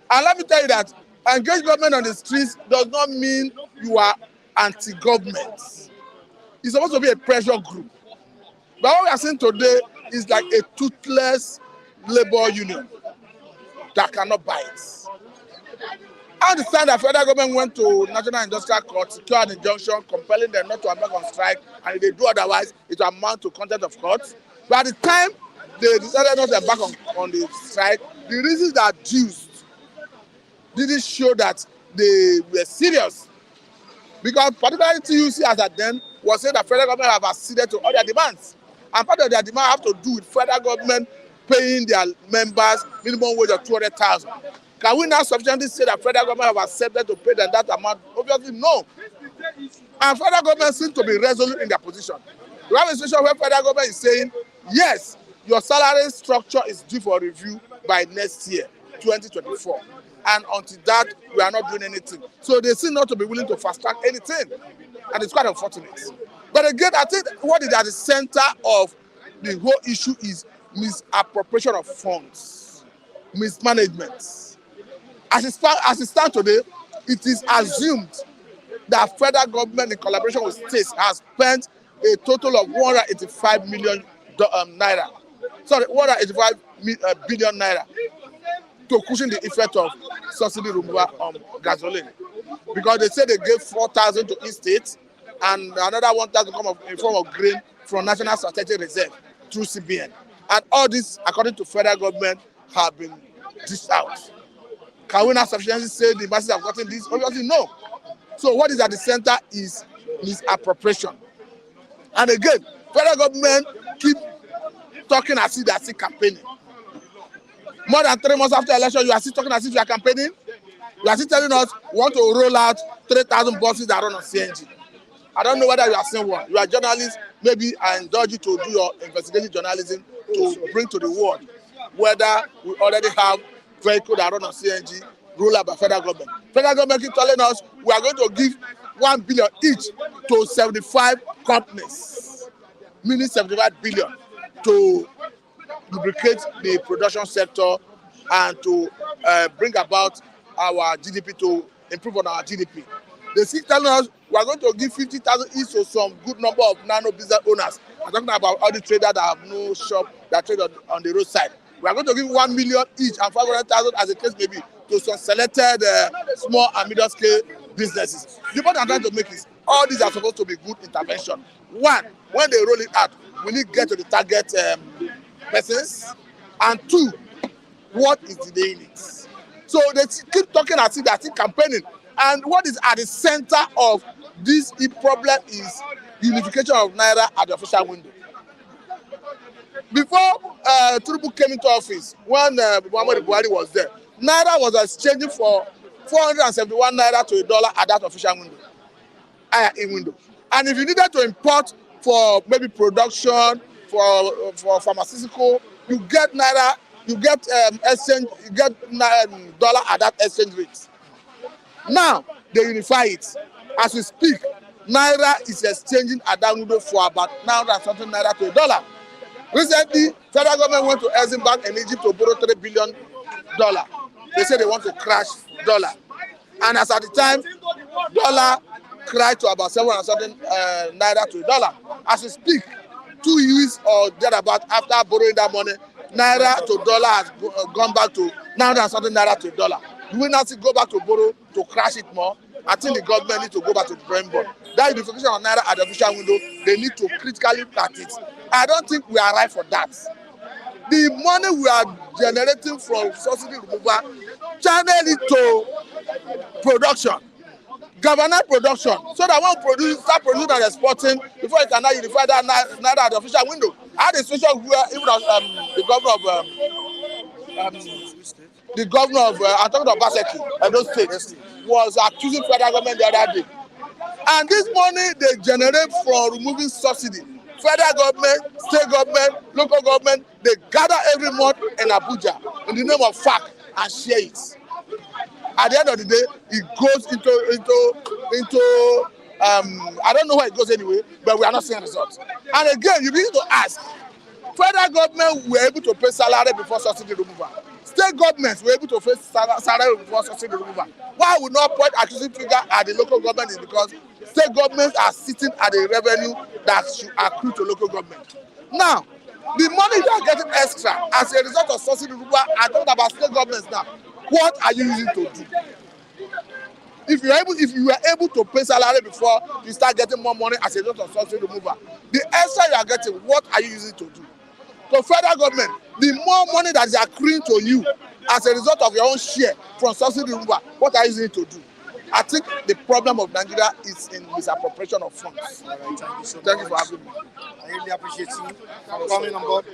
And let me tell you that engaging government on the streets does not mean you are anti-government. It's supposed to be a pressure group. But what we are seeing today is like a toothless labor union that cannot bite. I understand that federal government went to National Industrial Court, secured an injunction compelling them not to embark on strike, and if they do otherwise, it will amount to contempt of court. But at the time they decided not to embark on the strike, the reasons that used didn't show that they were serious. Because particularly TUC as at then was saying that federal government have acceded to all their demands. And part of their demand have to do with federal government paying their members minimum wage of 200,000. Can we now sufficiently say that federal government have accepted to pay them that amount? Obviously, no. And federal government seems to be resolute in their position. We have a situation where federal government is saying, yes, your salary structure is due for review by next year, 2024. And until that, we are not doing anything. So they seem not to be willing to fast track anything. And it's quite unfortunate. But again, I think what is at the center of the whole issue is misappropriation of funds, mismanagement. As it stands today, it is assumed that federal government in collaboration with states has spent a total of 185 million naira. Sorry, 185 billion naira to cushion the effect of subsidy removal on gasoline. Because they say they gave 4,000 to each state and another 1,000 come in form of grain from National Strategic Reserve through CBN. And all this, according to federal government, have been dished out. Can we not sufficiently say the masses have gotten this? Obviously, no. So what is at the center is misappropriation. And again, federal government keep talking as if they are still campaigning. More than 3 months after election, you are still talking as if you are campaigning. You are still telling us we want to roll out 3,000 buses that run on CNG. I don't know whether you are saying one. You are journalists. Maybe I indulge you to do your investigative journalism to bring to the world whether we already have vehicles that run on CNG rolled out by federal government. Federal government keep telling us we are going to give 1 billion each to 75 companies, meaning 75 billion to lubricate the production sector and to bring about our GDP, to improve on our GDP. They keep telling us we are going to give 50,000 each to some good number of nano business owners. I'm talking about all the traders that have no shop that trade on the roadside. We are going to give 1 million each and 500,000 as the case may be to some selected small and medium scale businesses. The point I'm trying to make is all these are supposed to be good intervention. One, when they roll it out, we need to get to the target persons. And two, what is delaying it? So they keep talking as if they are still campaigning. And what is at the center of this problem is unification of Naira at the official window. Before Tinubu came into office, when Muhammadu Buhari was there, Naira was exchanging for 471 naira to a dollar at that official window. In window. And if you needed to import for maybe production, for pharmaceutical, you get naira, you get exchange, you get dollar at that exchange rate. Now they unify it. As we speak, naira is exchanging at that window for about 900 something naira to a dollar. Recently, federal government went to Exim Bank in Egypt to borrow $3 billion. They say they want to crash dollar. And as at the time, dollar cried to about 700 something naira to a dollar. As we speak, 2 years or thereabout after borrowing that money, naira to dollar has gone back to 900 something naira to a dollar. Do we now go back to borrow to crash it more? I think the government needs to go back to the drawing board. That unification of naira at the official window, they need to critically look at it. I don't think we are right for that. The money we are generating from subsidy removal, channel it to production, government production, so that when we start producing and exporting, before you can now unify that naira at the official window. I had a situation where even the governor of I'm talking about Baseki, Edo State, was accusing federal government the other day. And this money they generate from removing subsidy, federal government, state government, local government, they gather every month in Abuja in the name of FAC and share it. At the end of the day, it goes into I don't know where it goes anyway, but we are not seeing results. And again, you need to ask, federal government were able to pay salary before subsidy removal. State governments were able to pay salary before subsidy removal. Why would not point accusing finger at the local government is because state governments are sitting at the revenue that should accrue to local government. Now, the money they are getting extra as a result of subsidy removal, I talked about state governments now. What are you using to do? If you are able to pay salary before you start getting more money as a result of subsidy removal, the extra you are getting, what are you using to do? So federal government, the more money that is accruing to you as a result of your own share from subsidy removal, what are you using to do? I think the problem of Nigeria is in misappropriation of funds. All right, thank you so much. Thank you for having me. I really appreciate you for coming on board.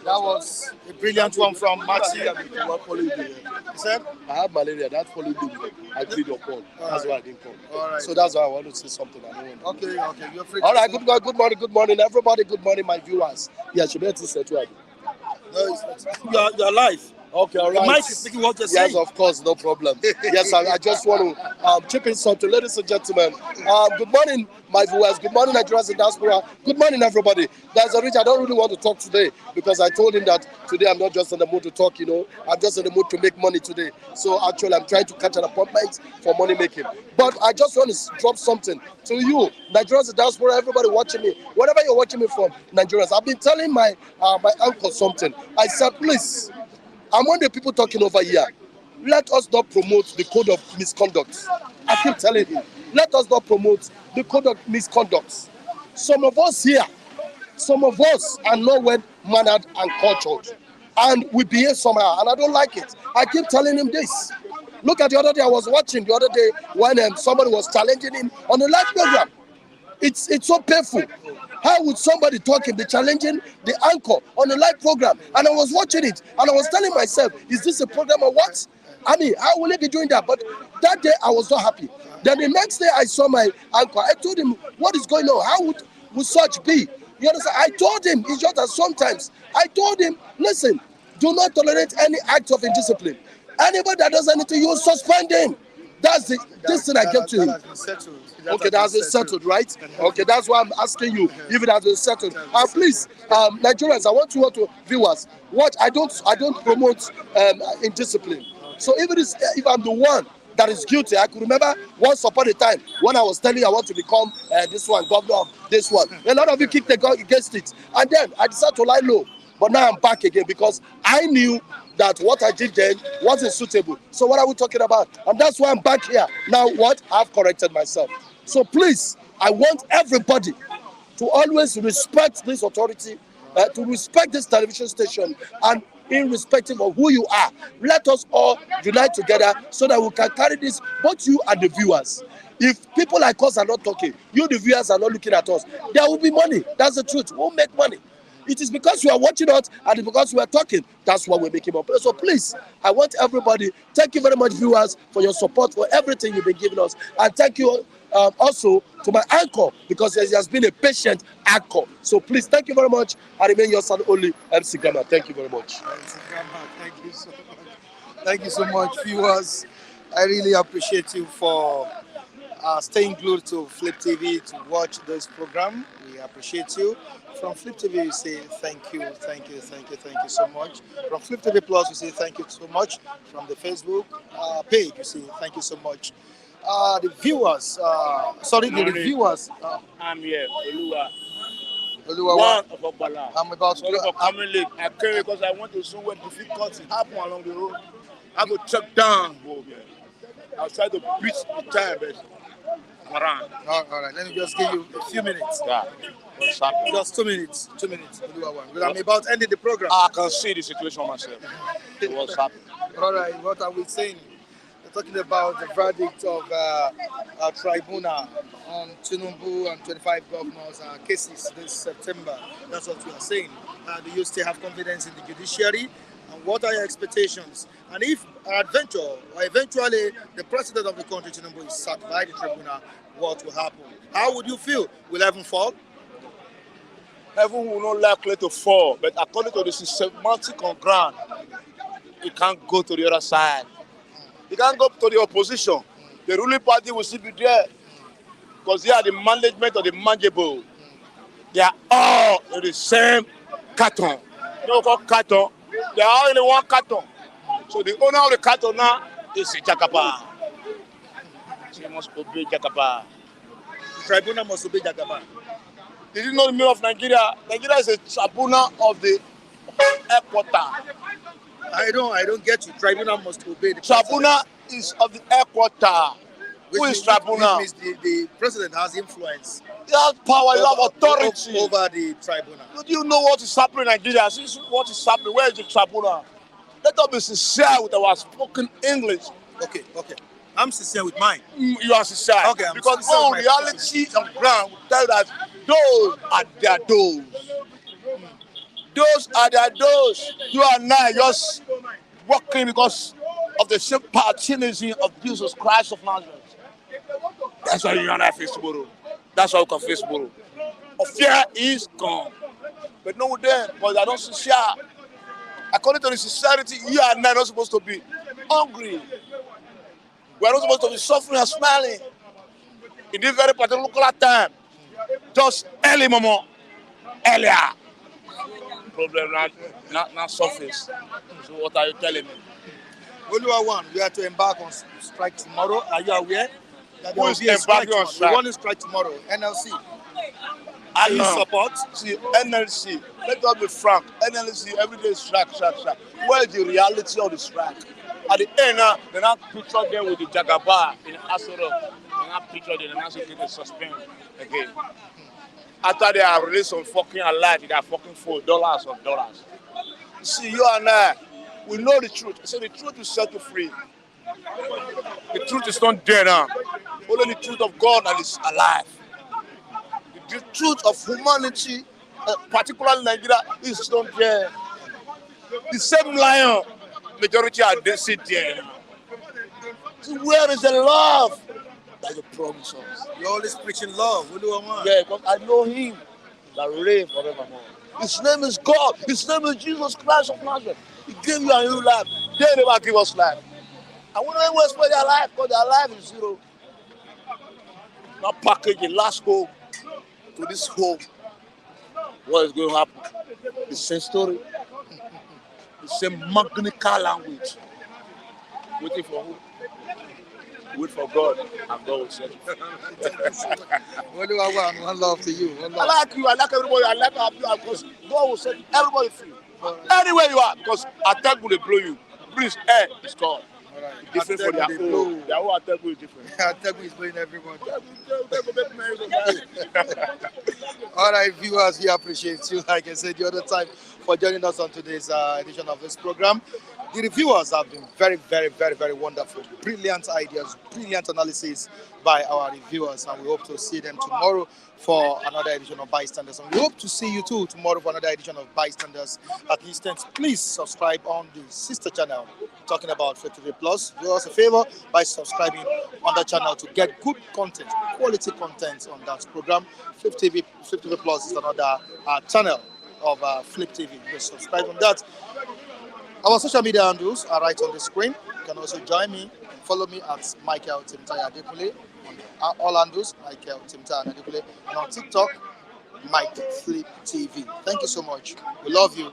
That was a brilliant one from Matthew. He said, I have malaria. That followed me. I plead your call. That's why I didn't come. all right. So that's why I want to say something. I don't want to. Okay, you're free. All right, good morning, everybody. Good morning, my viewers. Yeah, should I say to you? No, Your life. Okay, all The right. mic is speaking what you're Yes, saying. of course, no problem. Yes, I just want to chip in something, ladies and gentlemen. Good morning, my viewers. Good morning, Nigerians in diaspora. Good morning, everybody. There's a rich. I don't really want to talk today because I told him that today I'm not just in the mood to talk. I'm just in the mood to make money today. So actually, I'm trying to catch an appointment for money making. But I just want to drop something to you, Nigerians in diaspora. Everybody watching me, wherever you're watching me from, Nigerians. I've been telling my uncle something. I said, please. Among the people talking over here, let us not promote the code of misconduct. I keep telling you, let us not promote the code of misconduct. Some of us here, some of us are not well-mannered and cultured. And we behave somehow, and I don't like it. I keep telling him this. Look at the other day, I was watching the other day when somebody was challenging him on a live program. It's so painful. How would somebody talking, be challenging the anchor on a live program? And I was watching it, and I was telling myself, is this a program or what? I mean, how will he be doing that? But that day, I was not happy. Then the next day, I saw my anchor. I told him, what is going on? How would such be? You understand? I told him, it's just that sometimes, I told him, listen, do not tolerate any act of indiscipline. Anybody that does anything, you suspend him. That's this thing I gave to him. Okay, that has been settled, right? Okay, that's why I'm asking you if it has been settled. Please, Nigerians, I want you all to viewers watch. I don't promote indiscipline. So if I'm the one that is guilty, I could remember once upon a time when I was telling you I want to become this one, governor of this one. A lot of you kicked against it, and then I decided to lie low. But now I'm back again because I knew that what I did then wasn't suitable. So what are we talking about? And that's why I'm back here. Now what? I've corrected myself. So please, I want everybody to always respect this authority, to respect this television station, and irrespective of who you are, let us all unite together so that we can carry this, both you and the viewers. If people like us are not talking, you the viewers are not looking at us, there will be money. That's the truth. We'll make money. It is because you are watching us and it's because we are talking. That's why we're making more. So please, I want everybody, thank you very much, viewers, for your support, for everything you've been giving us. And thank you also to my anchor, because he has been a patient anchor. So please, thank you very much. I remain your son only, MC Gamma. Thank you very much. Thank you so much. Thank you so much, viewers. I really appreciate you for staying glued to Flip TV to watch this program. We appreciate you. From Flip TV, we say thank you, thank you, thank you, thank you so much. From Flip TV Plus, we say thank you so much. From the Facebook page, we say thank you so much. The viewers, the reviewers. I'm here, Oluwa. Oluwa, One of Ogbala. I'm about to Sorry for coming late. I came because I want to see what difficulty happen along the road. I go check down. I'll try to beat the time, but I'm around. All right, let me just give you a few minutes. Yeah. What's happening? Just 2 minutes. 2 minutes. I'm about ending the program. I can see the situation myself. What's happening? All right, what are we saying? We're talking about the verdict of a tribunal on Tinubu and 25 governors' cases this September. That's what we are saying. Do you still have confidence in the judiciary? And what are your expectations? And if eventually the president of the country, Tinubu, is sacked by the tribunal, what will happen? How would you feel? Will heaven fall? Heaven will not likely to fall, but according to the systematic on ground, it can't go to the other side. It can't go to the opposition. The ruling party will still be there because they are the management of the manageable. They are all in the same carton. You know what carton? They are all in one carton. So the owner of the carton now is Jakapa. He must obey Jakapa. The tribunal must obey Jakapa. Did you know the meaning of Nigeria? Nigeria is a tribunal of the headquarters. I don't get you. Tribunal must obey the tribunal is of the headquarters. Who is tribunal? Which means the president has influence. He has power, he has authority over the tribunal. Do you know what is happening in Nigeria? Since what is happening, where is the tribunal? Let us be sincere with our spoken English. Okay. I'm sincere with mine. You are sincere. Okay, because all reality on ground will tell that those are their those. Those are their those. You and I just working because of the sympathy of Jesus Christ of Nazareth. That's why you and I face tomorrow. That's why we can face tomorrow. Fear is gone. But no, then, because they are not sincere. According to the sincerity, you and I are not supposed to be hungry. We are not supposed to be suffering and smiling. In this very particular time, just early, mama, earlier. Problem not surface. So what are you telling me? Oluwa one, we are to embark on strike tomorrow. Are you aware? That who is embarking on strike? We want to strike tomorrow. NLC. Are you support? See, NLC, let us be frank. NLC, every day strike. Where is the reality of the strike? At the end, they now picture them with the Jagaba in Asoro. They now picture them and now say they suspend again. After they are released on fucking alive, they are fucking $4 of dollars. You see, you and I, we know the truth. I say the truth will set you free. The truth is not there now. Only the truth of God that is alive. The truth of humanity, particularly Nigeria, is not there. The same lion, majority are there, sit there now. So where is the love that you promise us? You're always preaching love. Yeah, because I know him that reigns forevermore. His name is God. His name is Jesus Christ of Nazareth. He gave you a new life. They never give us life. And we don't even expect their life because their life is zero. Now package the last hope to this hope. What is going to happen? The same story. The same magnical language. Waiting for who? Wait for God, and God will set you. One love to you. One love. I like you, I like everybody, I like you because God will set everybody free. Anywhere you are, because attack will blow you. Breeze, air is God. Right. Different for their own. Their own attack is different. Attack is blowing everyone. All right, viewers, we appreciate you, like I said the other time, for joining us on today's edition of this program. The reviewers have been very, very, very, very wonderful. Brilliant ideas, brilliant analysis by our reviewers, and we hope to see them tomorrow for another edition of Bystanders. And we hope to see you too tomorrow for another edition of Bystanders at least 10. Please subscribe on the sister channel talking about Flip TV Plus. Do us a favor by subscribing on the channel to get good content, quality content on that program. Flip TV Plus is another channel of Flip TV. Just subscribe on that. Our social media handles are right on the screen. You can also join me and follow me at Michael Timotaya Adekule on all handles, Michael Timotaya Adekule, and on TikTok, Mike Flip TV. Thank you so much. We love you.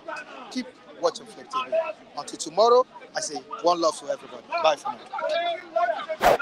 Keep watching Flip TV. Until tomorrow, I say one love to everybody. Bye for now.